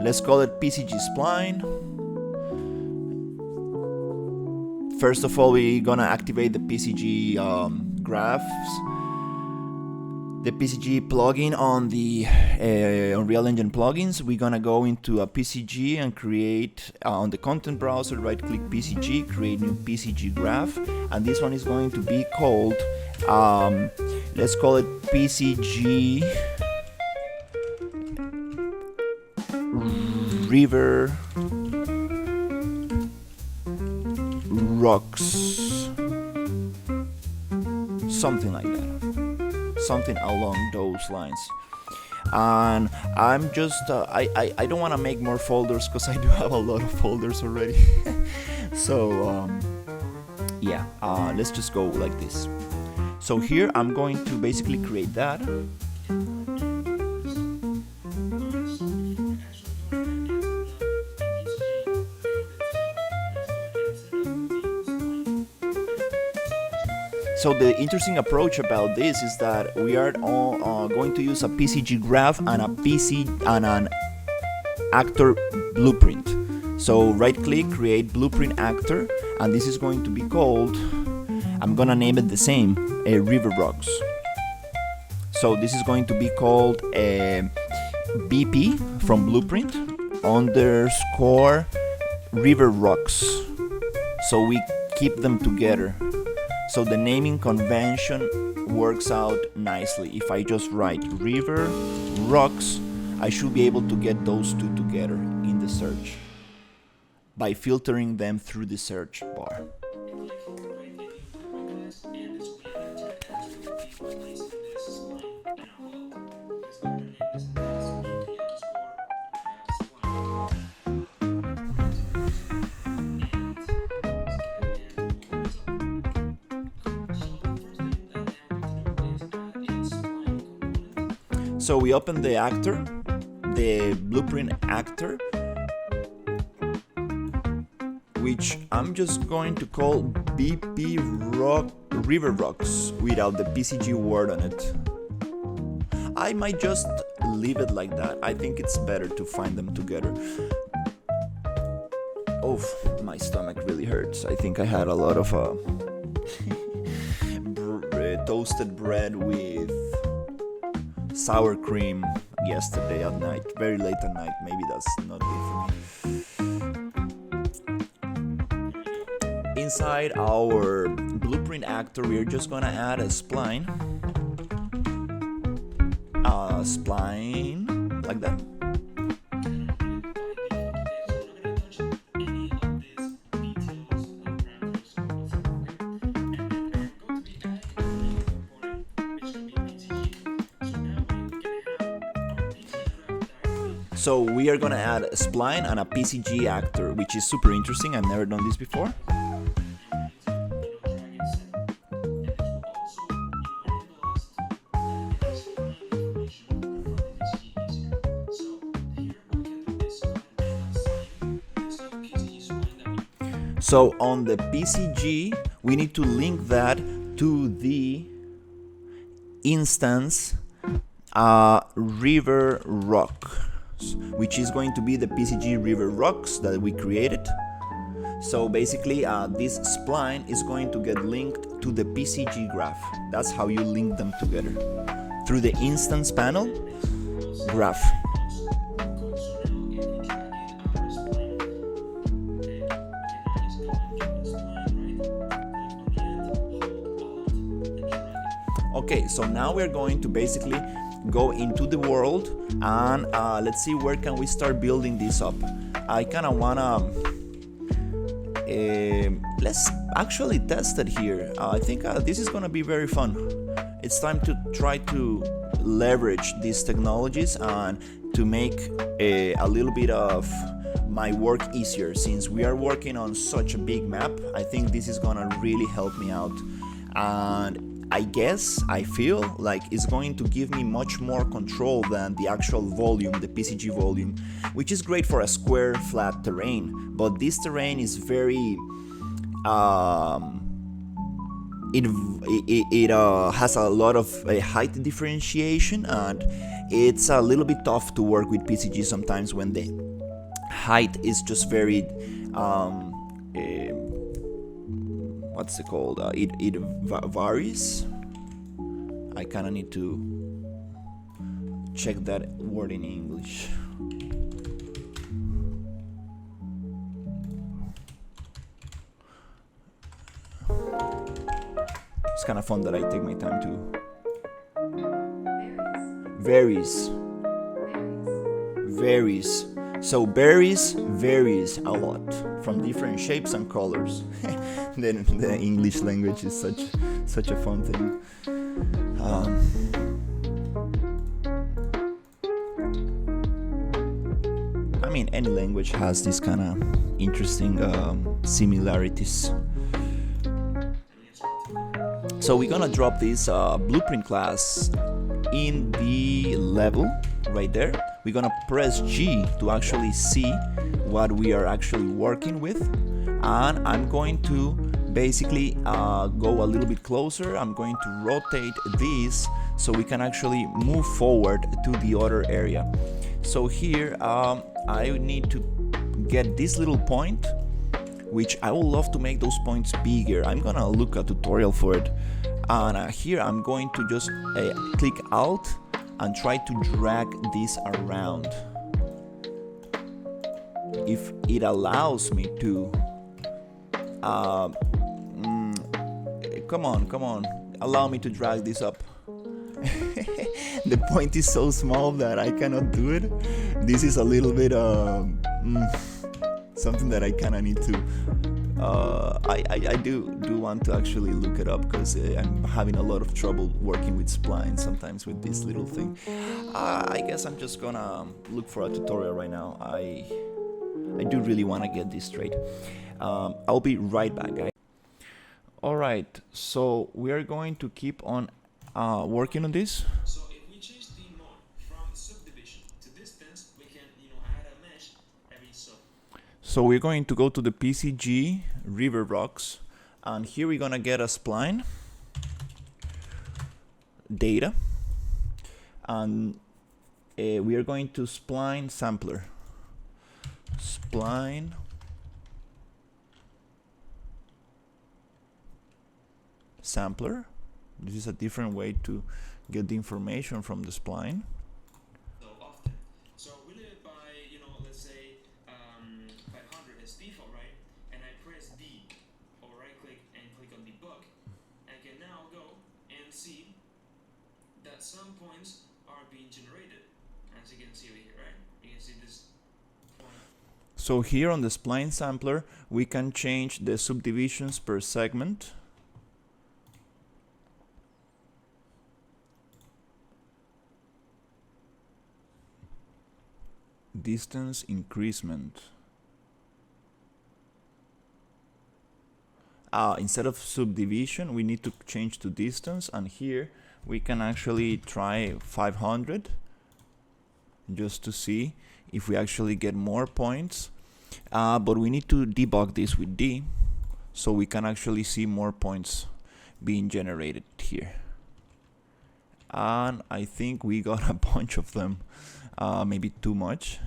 Let's call it PCG spline. First of all, we're gonna activate the PCG graphs, the PCG plugin on the Unreal Engine plugins. We're gonna go into a PCG and create on the content browser, right click PCG, create new PCG graph, and this one is going to be called, let's call it PCG River Rocks, something like that, something along those lines. And I'm just I don't want to make more folders because I do have a lot of folders already. So yeah, let's just go like this. So here I'm going to basically create that. So the interesting approach about this is that we are all, going to use a PCG graph and a PC and an actor blueprint. So right click, create blueprint actor, and this is going to be called, I'm gonna name it the same, River Rocks. So this is going to be called BP from blueprint underscore River Rocks. So we keep them together. So the naming convention works out nicely. If I just write River Rocks, I should be able to get those two together in the search by filtering them through the search bar. So we open the actor, the blueprint actor, which I'm just going to call BP River Rocks without the PCG word on it. I might just leave it like that. I think it's better to find them together. Oh, my stomach really hurts. I think I had a lot of toasted bread with sour cream yesterday at night, very late at night. Maybe that's not good for me. Inside our blueprint actor, we're just gonna add a spline. Spline like that. So we are gonna add a spline and a PCG actor, which is super interesting. I've never done this before. So on the PCG, we need to link that to the instance River Rock, which is going to be the PCG River Rocks that we created. So basically this spline is going to get linked to the PCG graph. That's how you link them together, through the instance panel graph. Okay, so now we're going to basically go into the world and let's see where can we start building this up. I kind of wanna let's actually test it here. I think this is gonna be very fun. It's time to try to leverage these technologies and to make a little bit of my work easier. Since we are working on such a big map, I think this is gonna really help me out, and I feel like it's going to give me much more control than the actual volume, the PCG volume, which is great for a square flat terrain. But this terrain is very it has a lot of height differentiation, and it's a little bit tough to work with PCG sometimes when the height is just very what's it called? It varies. I kind of need to check that word in English. It's kind of fun that I take my time to. Varies. So berries varies a lot from different shapes and colors. Then the English language is such a fun thing. I mean, any language has these kind of interesting similarities. So we're gonna drop this blueprint class in the level right there. We're gonna press G to actually see what we are actually working with, and I'm going to basically go a little bit closer. I'm going to rotate this so we can actually move forward to the other area. So here I need to get this little point, which I would love to make those points bigger. I'm gonna look a tutorial for it. And here I'm going to just click Alt and try to drag this around. If it allows me to, come on, allow me to drag this up. The point is so small that I cannot do it. This is a little bit something that I kind of need to. I do want to actually look it up because I'm having a lot of trouble working with splines sometimes with this little thing. I guess I'm just gonna look for a tutorial right now. I do really want to get this straight. I'll be right back, guys. Alright, so we are going to keep on working on this. So if we change the mode from subdivision to distance, we can add a mesh every sub. So we're going to go to the PCG River Rocks, and here we're gonna get a spline data, and we are going to spline sampler. Spline sampler. This is a different way to get the information from the spline. So often. So we live by, let's say 500 is default, right? And I press D or right click and click on debug. I can now go and see that some points are being generated. As you can see over here, right? You can see this point. So here on the spline sampler, we can change the subdivisions per segment. Distance increasement. Instead of subdivision, we need to change to distance, and here we can actually try 500 just to see if we actually get more points. But we need to debug this with D so we can actually see more points being generated here. And I think we got a bunch of them. Maybe too much.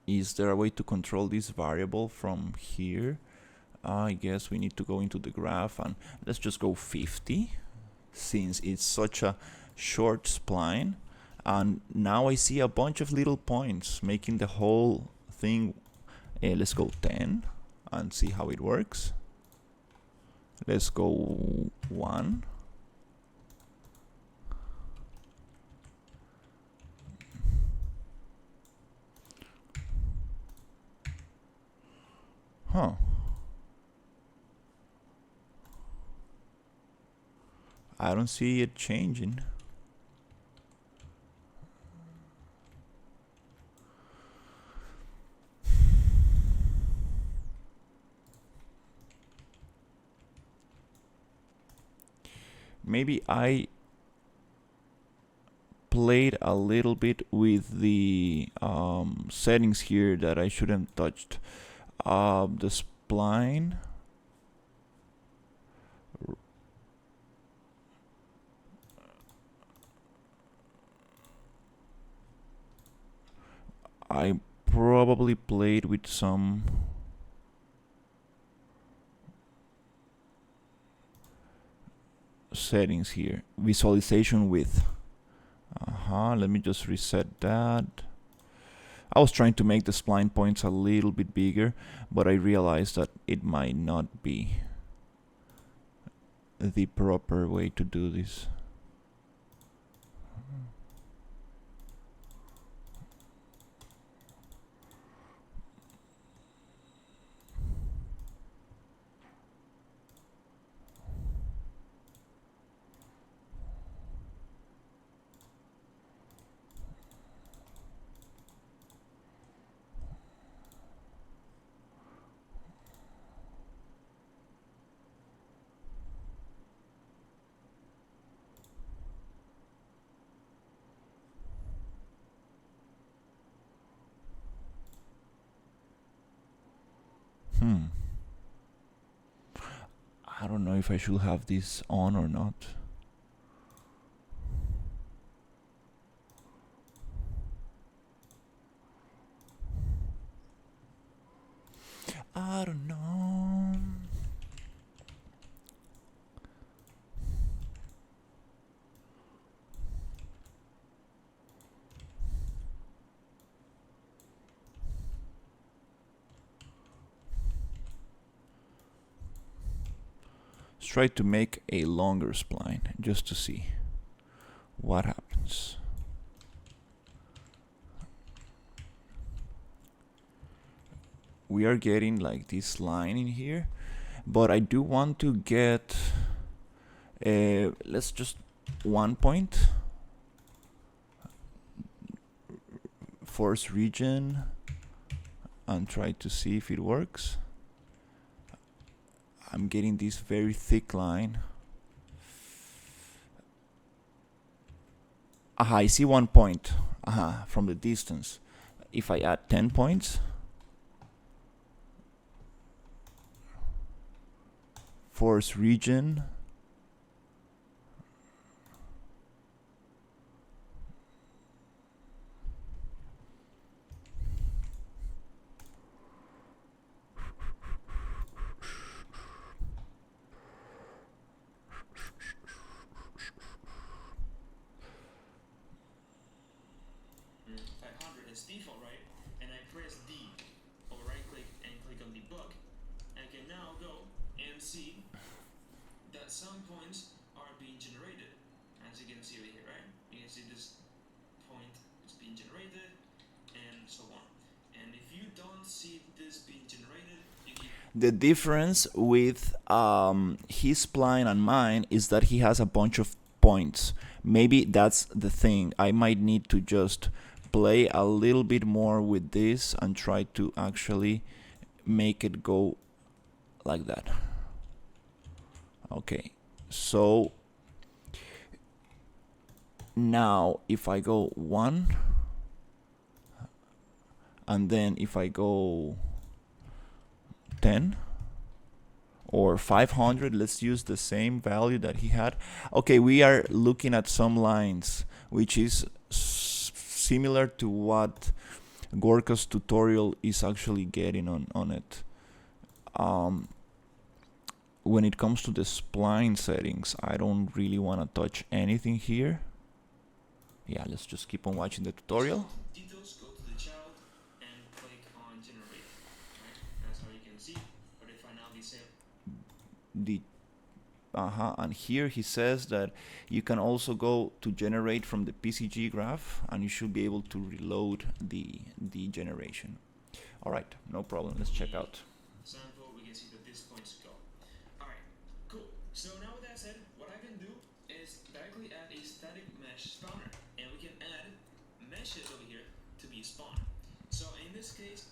Is there a way to control this variable from here? I guess we need to go into the graph and let's just go 50 since it's such a short spline. And now I see a bunch of little points making the whole thing. Let's go 10 and see how it works. Let's go 1. Huh. I don't see it changing. Maybe I played a little bit with the settings here that I shouldn't touched. The spline. I probably played with some settings here. Visualization width. Let me just reset that. I was trying to make the spline points a little bit bigger, but I realized that it might not be the proper way to do this. I don't know if I should have this on or not. I don't know. Let's try to make a longer spline just to see what happens. We are getting like this line in here, but I do want to get let's just 1 point force region and try to see if it works. I'm getting this very thick line. Aha, I see 1 point. Aha, from the distance. If I add 10 points, force region, As default, right? And I press D or right click and click on debug. I can now go and see that some points are being generated. As you can see over here, right? You can see this point is being generated and so on. And if you don't see this being generated, the difference with his spline and mine is that he has a bunch of points. Maybe that's the thing. I might need to just play a little bit more with this and try to actually make it go like that. Okay, so now if I go 1 and then if I go 10 or 500, let's use the same value that he had. Okay, we are looking at some lines which is similar to what Gorka's tutorial is actually getting on it. When it comes to the spline settings, I don't really want to touch anything here. Yeah, let's just keep on watching the tutorial. details, go to the child and click on generate. Right? That's how you can see. But if I now disable and here he says that you can also go to generate from the PCG graph and you should be able to reload the generation. All right, no problem. Let's check out. sample, we can see that these points go. All right, cool. So now with that said, what I can do is directly add a static mesh spawner, and we can add meshes over here to be spawned. So in this case,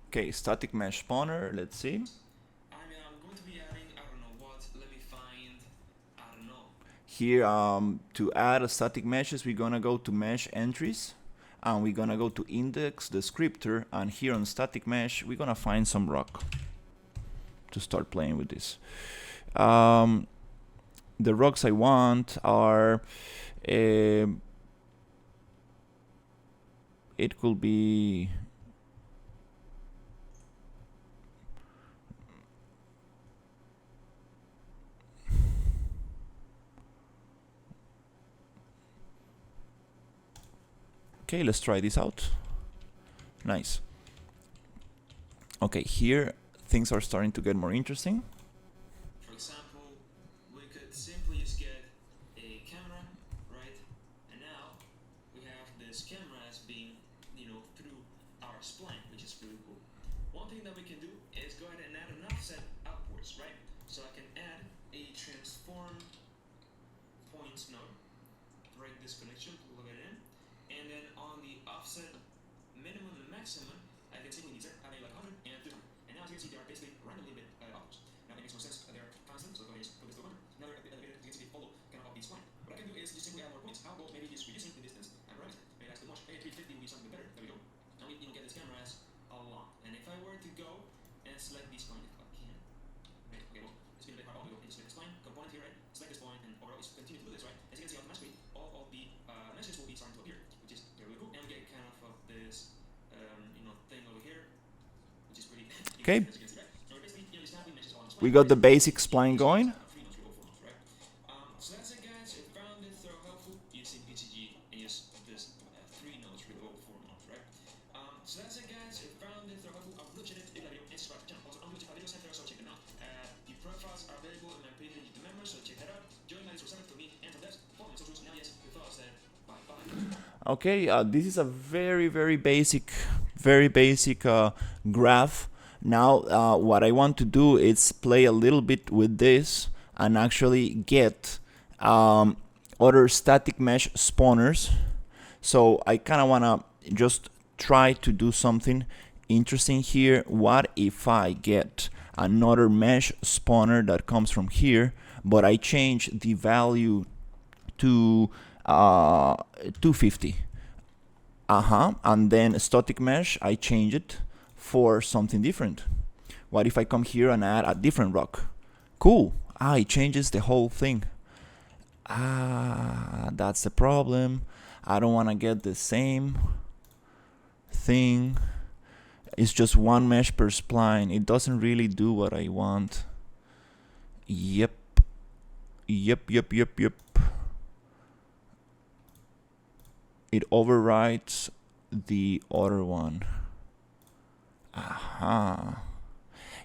okay, static mesh spawner, let's see. I'm going to be adding, I don't know what, let me find, I don't know. Here, to add a static meshes, we're gonna go to mesh entries and we're gonna go to index descriptor, and here on static mesh, we're gonna find some rock to start playing with this. The rocks I want are, it could be, okay, let's try this out. Nice. Okay, here things are starting to get more interesting. For example, we could simply just get a camera, right? And now we have this camera as being, through our spline, which is really cool. One thing that we can do is go ahead and add an offset upwards, right? So I can add a transform points node, break this connection, plug it in, and then on the offset minimum and maximum, I can simply insert having like 100 and 200. And now as you can see, they are basically randomly bit upwards. Now it makes more sense. They're constant, so go ahead and put this to 100. Now they're elevated, as you can see, they follow kind of off the spline. What I can do is to add more points. How about maybe just reducing the distance and parameter? Maybe that's too much. Maybe 350 would be something better. There we go. Now we get this camera as a lot. And if I were to go and select this point, if I can. Right, okay, well, it's been a bit hard. I'll go and select this point, component here, right? Select this point, and overall, it's continue to do this, right? As you can see, automatically, all of the messages will be starting to appear, which is really cool. And we get kind of this, thing over here, which is pretty. Okay. As you can see, right? So basically, this now we message all on We got the basic spline going. So that's it, guys. If found it helpful, using PCG and use this 3 notes with all 4 notes, right? So that's it, guys. If found it helpful, I would look at it in the video and subscribe to the channel. Also, I'm going to video center, so check them out. The profiles are available in my page in YouTube members, so check that out. Join my Discord server for me and for this. Follow me on socials. Now, yes, with us, bye bye. Okay, this is a very basic graph. Now what I want to do is play a little bit with this and actually get other static mesh spawners. So I kind of want to just try to do something interesting here. What if I get another mesh spawner that comes from here, but I change the value to 250? And then static mesh, I change it for something different. What if I come here and add a different rock? Cool. It changes the whole thing. That's the problem. I don't want to get the same thing. It's just one mesh per spline. It doesn't really do what I want. Yep. It overwrites the other one.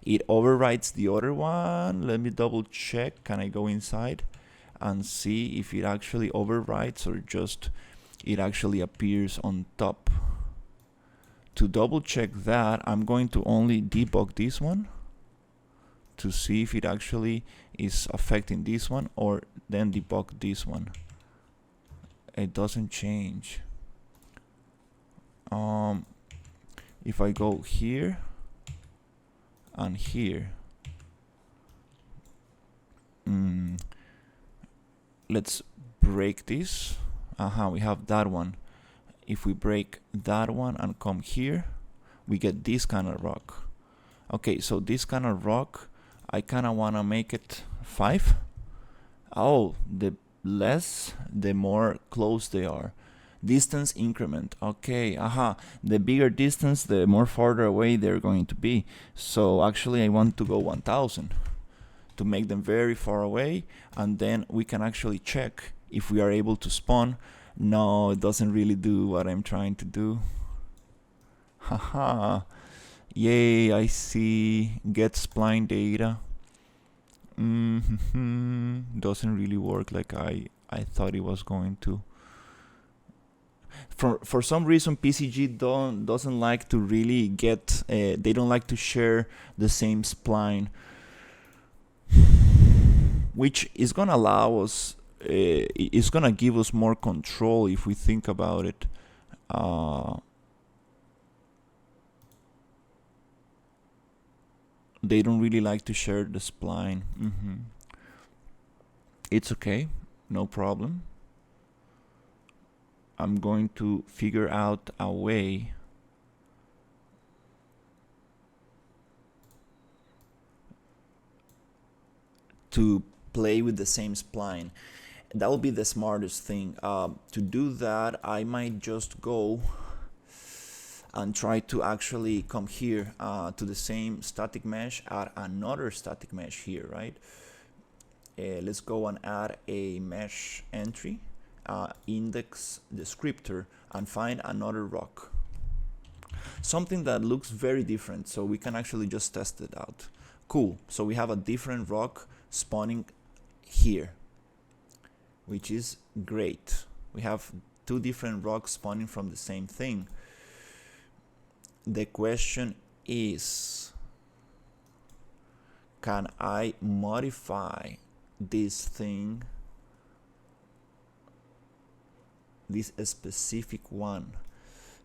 It overwrites the other one. Let me double check. Can I go inside and see if it actually overwrites or just it actually appears on top? To double check that, I'm going to only debug this one to see if it actually is affecting this one, or then debug this one. It doesn't change. If I go here and here, let's break this. We have that one. If we break that one and come here, we get this kind of rock. Okay, so this kind of rock, I kind of want to make it 5. The less, the more close they are. Distance increment. Okay, the bigger distance, the more farther away they're going to be. So actually I want to go 1000 to make them very far away, and then we can actually check if we are able to spawn. No, it doesn't really do what I'm trying to do. Yay, I see. Get spline data. Doesn't really work like I thought it was going to. For some reason, PCG doesn't like to really get. They don't like to share the same spline, which is gonna allow us. It's gonna give us more control if we think about it. They don't really like to share the spline. It's okay, no problem. I'm going to figure out a way to play with the same spline. That will be the smartest thing. To do that, I might just go and try to actually come here to the same static mesh, add another static mesh here, right? Let's go and add a mesh entry, index descriptor, and find another rock. Something that looks very different, so we can actually just test it out. Cool, so we have a different rock spawning here, which is great. We have 2 different rocks spawning from the same thing. The question is, can I modify this thing, this specific one?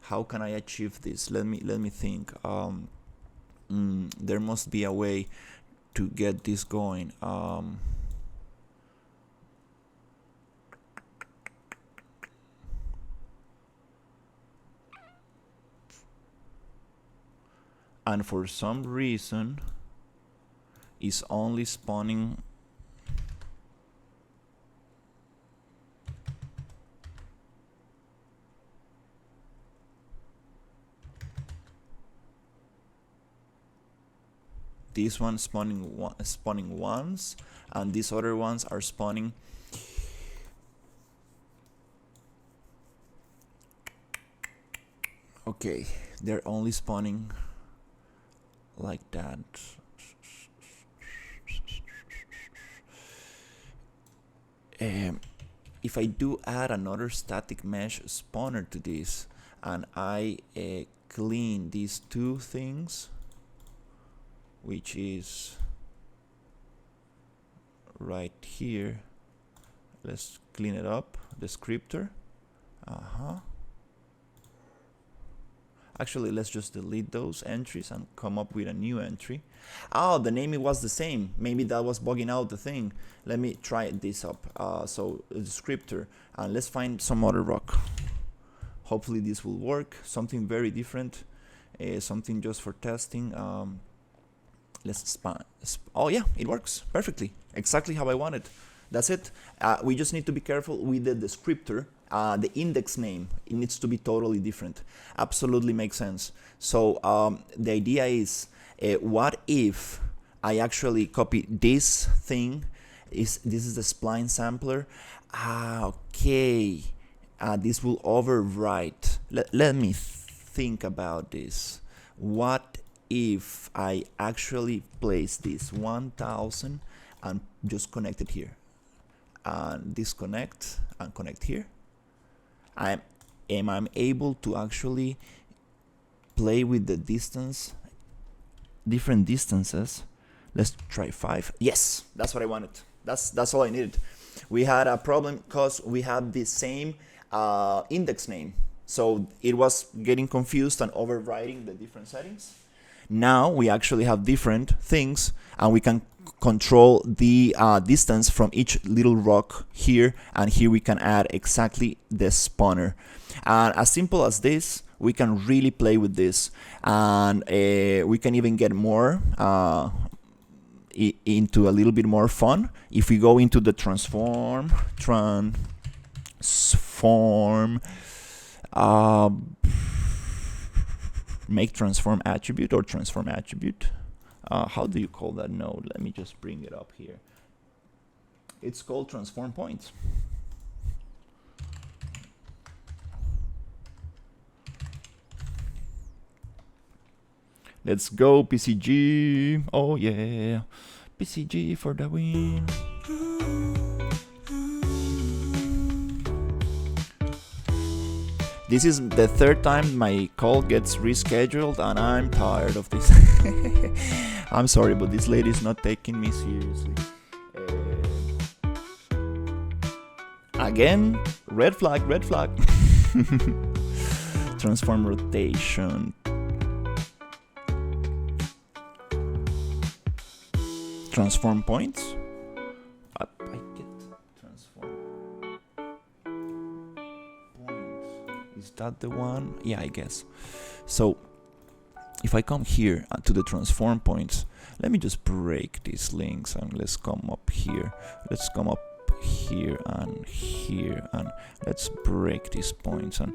How can I achieve this? Let me think. There must be a way to get this going. and for some reason is only spawning this one spawning once, and these other ones are spawning okay, they're only spawning like that. If I do add another static mesh spawner to this, and I clean these two things, which is right here, let's clean it up, descriptor. Actually, let's just delete those entries and come up with a new entry. Oh, the naming was the same. Maybe that was bugging out the thing. Let me try this up. So a descriptor, and let's find some other rock. Hopefully this will work. Something very different, something just for testing. Let's oh yeah, it works perfectly, exactly how I want it. That's it. We just need to be careful with the descriptor. The index name, it needs to be totally different. Absolutely makes sense. So the idea is, what if I actually copy this thing? This is the spline sampler. Okay. This will overwrite. Let me think about this. What if I actually place this 1000 and just connect it here, and disconnect and connect here? I'm able to actually play with the distance, different distances. Let's try 5. Yes, that's what I wanted. That's all I needed. We had a problem because we had the same index name, so it was getting confused and overriding the different settings. Now we actually have different things, and we can control the distance from each little rock here, and here we can add exactly the spawner. And as simple as this, we can really play with this, and we can even get more into a little bit more fun. If we go into the transform make transform attribute or transform attribute. How do you call that node? Let me just bring it up here. It's called transform points. Let's go PCG. Oh yeah, PCG for the win. This is the third time my call gets rescheduled, and I'm tired of this. I'm sorry, but this lady is not taking me seriously. Again, red flag, red flag. Transform rotation. Transform points. I get transform points. Is that the one? Yeah, I guess. So if I come here to the transform points, let me just break these links, and let's come up here. Let's come up here, and let's break these points. And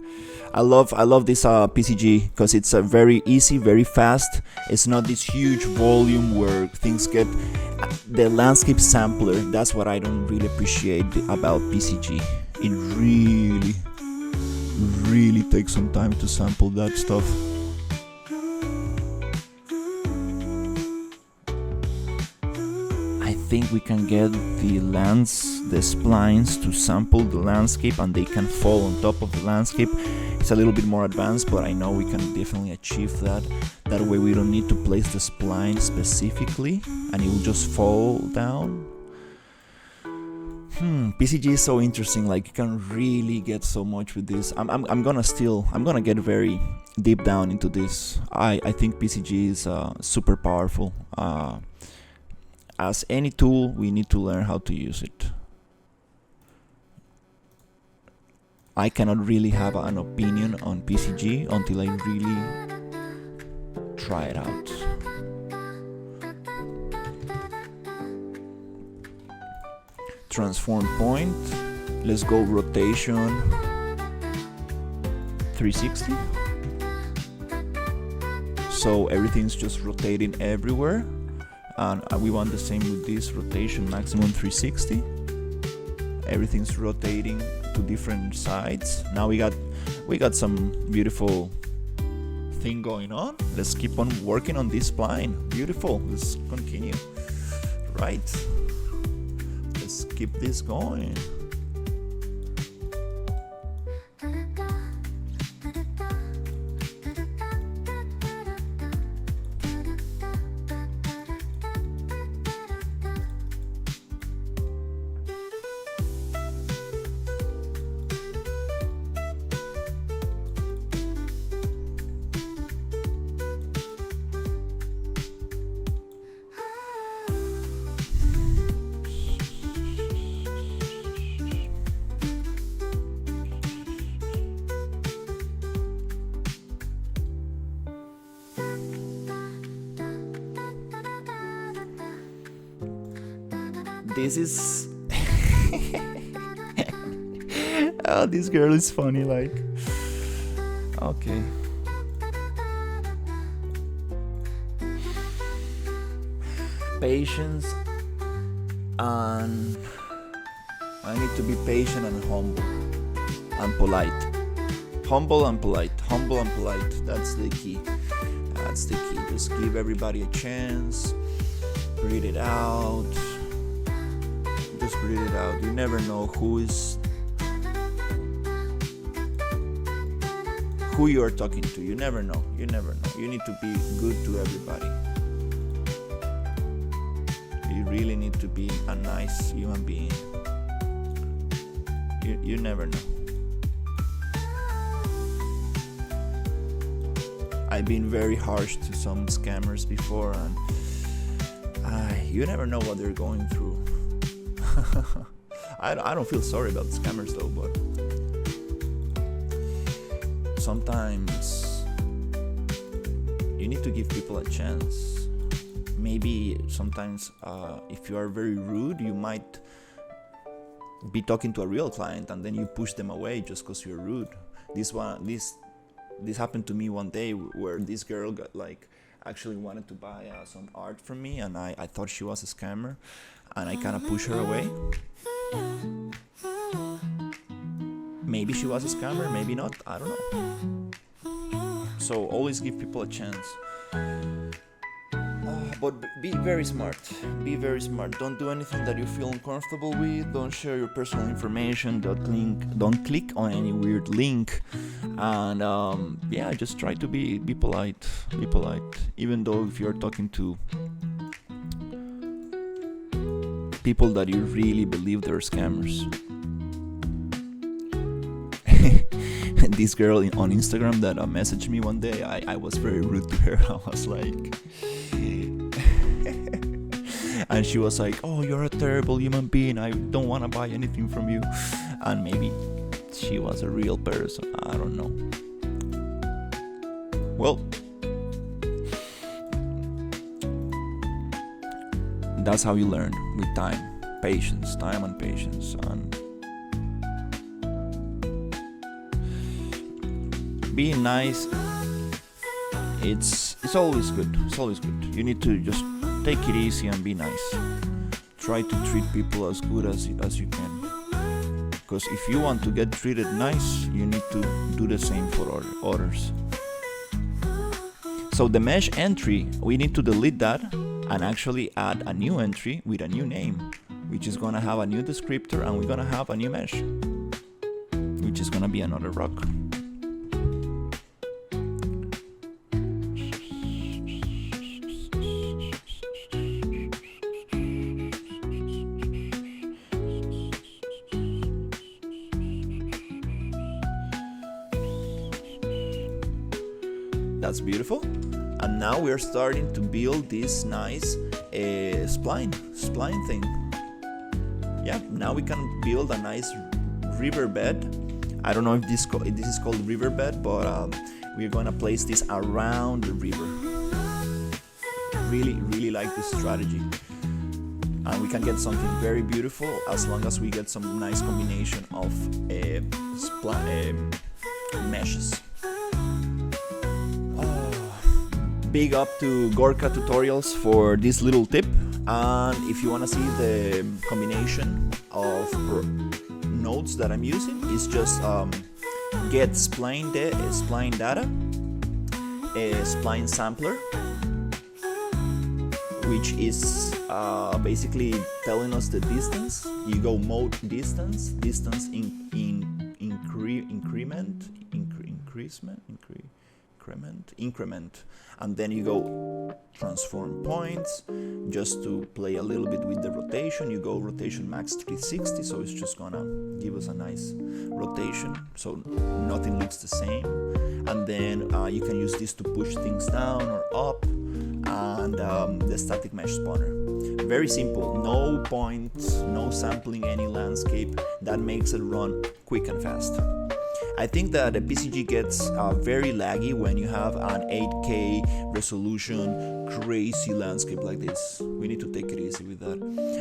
I love this PCG because it's a very easy, very fast. It's not this huge volume where things get the landscape sampler. That's what I don't really appreciate about PCG. It really takes some time to sample that stuff. I think we can get the splines to sample the landscape, and they can fall on top of the landscape. It's a little bit more advanced, but I know we can definitely achieve that. That way we don't need to place the spline specifically, and it will just fall down. PCG is so interesting. Like, you can really get so much with this. I'm gonna get very deep down into this. I think PCG is super powerful. As any tool, we need to learn how to use it. I cannot really have an opinion on PCG until I really try it out. Transform point. Let's go rotation 360. So everything's just rotating everywhere. And we want the same with this rotation, maximum 360. Everything's rotating to different sides. Now we got some beautiful thing going on. Let's keep on working on this spline. Beautiful. Let's continue. Right. Let's keep this going. This is oh, this girl is funny, like, okay. Patience, and I need to be patient and humble and polite. Humble and polite. Humble and polite. That's the key. That's the key. Just give everybody a chance. Breathe it out. Just breathe it out. You never know who you are talking to. You never know. You never know. You need to be good to everybody. You really need to be a nice human being. You never know. I've been very harsh to some scammers before, and you never know what they're going through. I don't feel sorry about scammers though, but sometimes you need to give people a chance. Maybe sometimes if you are very rude, you might be talking to a real client and then you push them away just because you're rude. This happened to me one day where this girl actually wanted to buy some art from me, and I thought she was a scammer, and I kind of pushed her away. Maybe she was a scammer, maybe not, I don't know. So always give people a chance. But be very smart. Be very smart. Don't do anything that you feel uncomfortable with. Don't share your personal information. Don't click on any weird link. And just try to be polite. Be polite. Even though if you're talking to people that you really believe they're scammers. This girl on Instagram that messaged me one day, I was very rude to her. I was like... and she was like, oh, you're a terrible human being, I don't want to buy anything from you. And maybe she was a real person, I don't know. Well, that's how you learn, with time and patience. And being nice, it's always good. You need to just take it easy and be nice. Try to treat people as good as you can. Because if you want to get treated nice, you need to do the same for others. So the mesh entry, we need to delete that and actually add a new entry with a new name, which is gonna have a new descriptor, and we're gonna have a new mesh, which is gonna be another rock. That's beautiful. And now we're starting to build this nice spline thing. Yeah, now we can build a nice riverbed I don't know if this is called riverbed, but we're gonna place this around the river. Really like this strategy, and we can get something very beautiful as long as we get some nice combination of meshes. Big up to Gorka Tutorials for this little tip, and if you want to see the combination of nodes that I'm using, it's just get spline data, a spline sampler, which is basically telling us the distance. You go mode distance increment, and then you go transform points just to play a little bit with the rotation. You go rotation max 360, so it's just gonna give us a nice rotation so nothing looks the same. And then you can use this to push things down or up, and the static mesh spawner. Very simple, no points, no sampling any landscape. That makes it run quick and fast. I think that the PCG gets very laggy when you have an 8K resolution crazy landscape like this. We need to take it easy with that.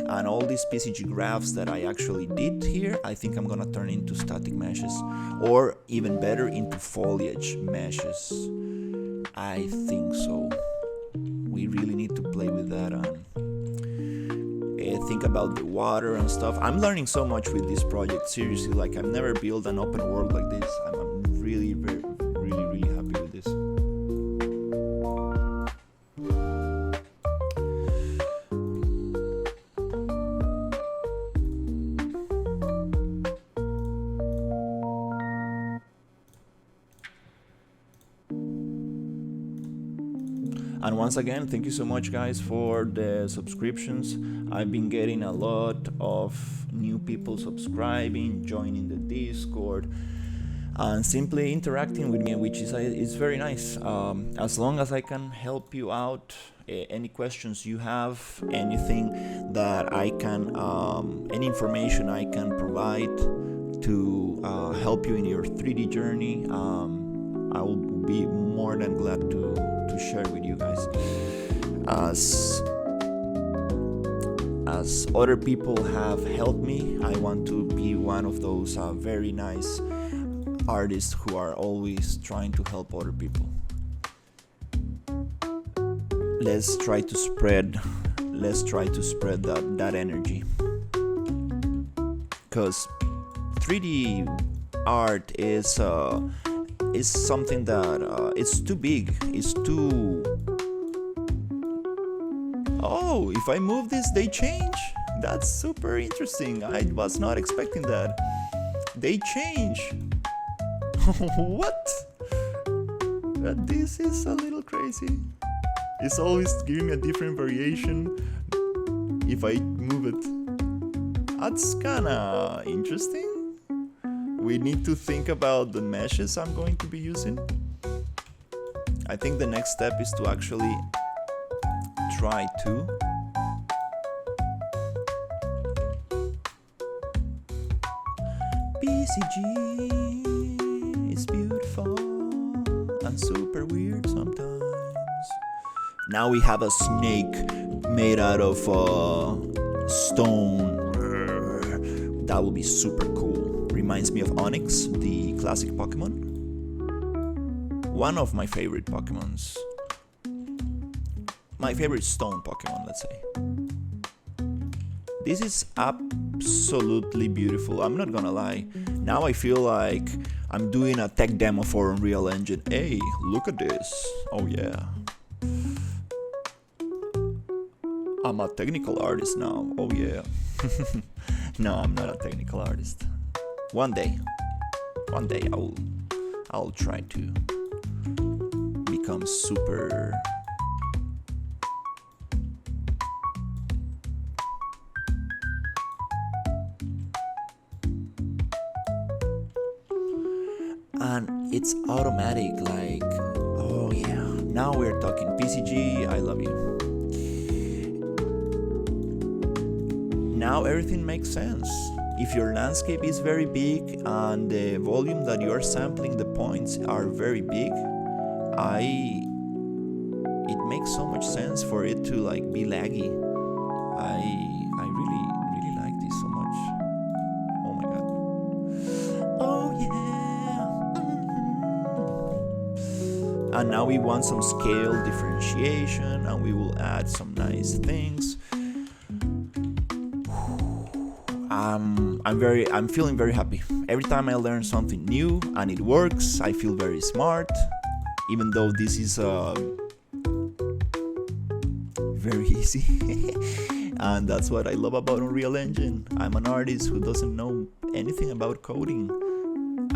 And all these PCG graphs that I actually did here, I think I'm gonna turn into static meshes, or even better, into foliage meshes. I think so. We really need to play with that and think about the water and stuff. I'm learning so much with this project, seriously. Like, I've never built an open world like this. I'm really happy with this. And once again, thank you so much, guys, for the subscriptions. I've been getting a lot of new people subscribing, joining the Discord, and simply interacting with me, which is very nice. As long as I can help you out, any questions you have, anything that I can, any information I can provide to help you in your 3D journey, I will be more than glad to share with you guys. As other people have helped me, I want to be one of those very nice artists who are always trying to help other people. Let's try to spread that energy, because 3D art is something that it's too big. It's too. Oh, if I move this, they change. That's super interesting. I was not expecting that. They change. What? This is a little crazy. It's always giving a different variation if I move it. That's kinda interesting. We need to think about the meshes I'm going to be using. I think the next step is to actually try to PCG is beautiful and super weird sometimes. Now we have a snake made out of stone. That will be super cool. Reminds me of Onyx, the classic Pokemon. One of my favorite Pokemons. My favorite stone Pokemon, let's say. This is absolutely beautiful. I'm not gonna lie. Now I feel like I'm doing a tech demo for Unreal Engine. Hey, look at this. Oh yeah. I'm a technical artist now. Oh yeah. No, I'm not a technical artist. One day I'll try to become super. And it's automatic, like, oh yeah, now we're talking PCG. I love you. Now everything makes sense. if your landscape is very big and the volume that you are sampling the points are very big, it makes so much sense for it to like be laggy. I really like this so much. Oh my god. Oh yeah. And now we want some scale differentiation, and we will add some nice things. I'm feeling very happy. Every time I learn something new and it works, I feel very smart. Even though this is very easy. And that's what I love about Unreal Engine. I'm an artist who doesn't know anything about coding,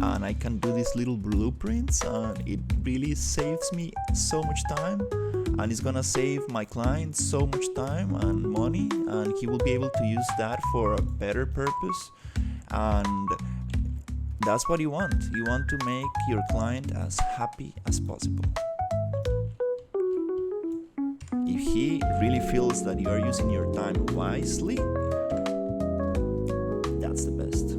and I can do these little blueprints, and it really saves me so much time, and it's gonna save my client so much time and money, and he will be able to use that for a better purpose. And that's what you want. You want to make your client as happy as possible. If he really feels that you are using your time wisely, that's the best.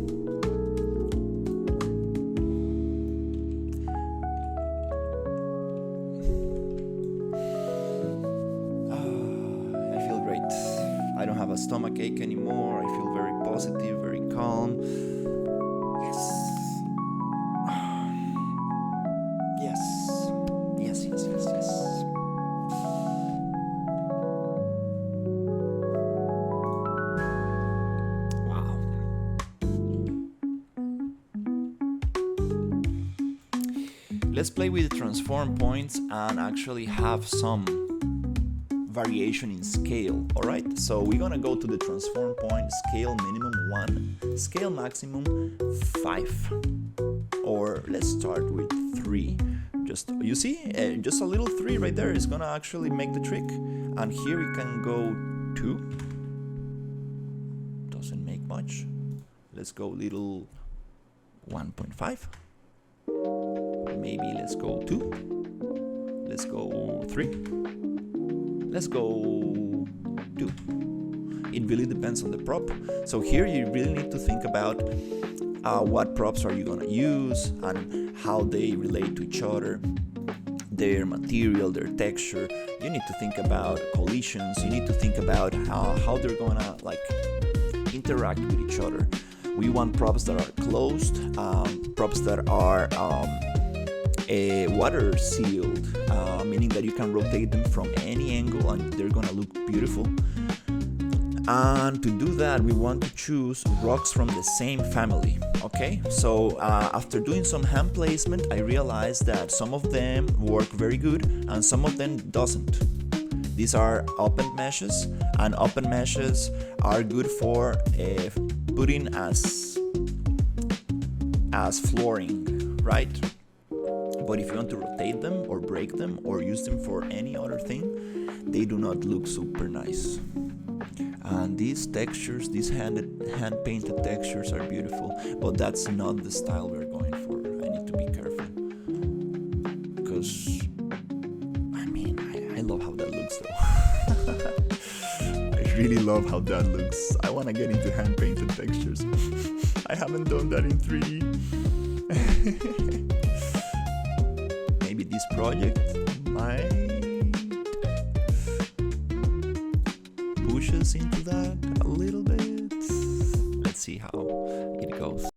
I feel great. I don't have a stomach ache anymore. I feel very positive, very calm. Yes. Yes. Wow. Let's play with the transform points and actually have some variation in scale. Alright, so we're gonna go to the transform point, scale minimum 1, scale maximum 5, or let's start with 3. Just, you see, just a little 3 right there is gonna actually make the trick. And here we can go 2, doesn't make much. Let's go little 1.5, maybe let's go 2, let's go 3, let's go 2. It really depends on the prop. So here you really need to think about what props are you gonna use and how they relate to each other, their material, their texture. You need to think about collisions. You need to think about how they're gonna like interact with each other. We want props that are closed, props that are water sealed, meaning that you can rotate them from any angle and they're gonna look beautiful. And to do that, we want to choose rocks from the same family. Okay, so after doing some hand placement, I realized that some of them work very good and some of them doesn't. These are open meshes, and open meshes are good for putting as flooring, right? But if you want to rotate them or break them or use them for any other thing, they do not look super nice. And these textures, these hand-painted textures are beautiful, but that's not the style we're going for. I need to be careful, because, I mean, I love how that looks though. I really love how that looks. I want to get into hand-painted textures. I haven't done that in 3D. Maybe this project might push us into that a little bit. Let's see how it goes.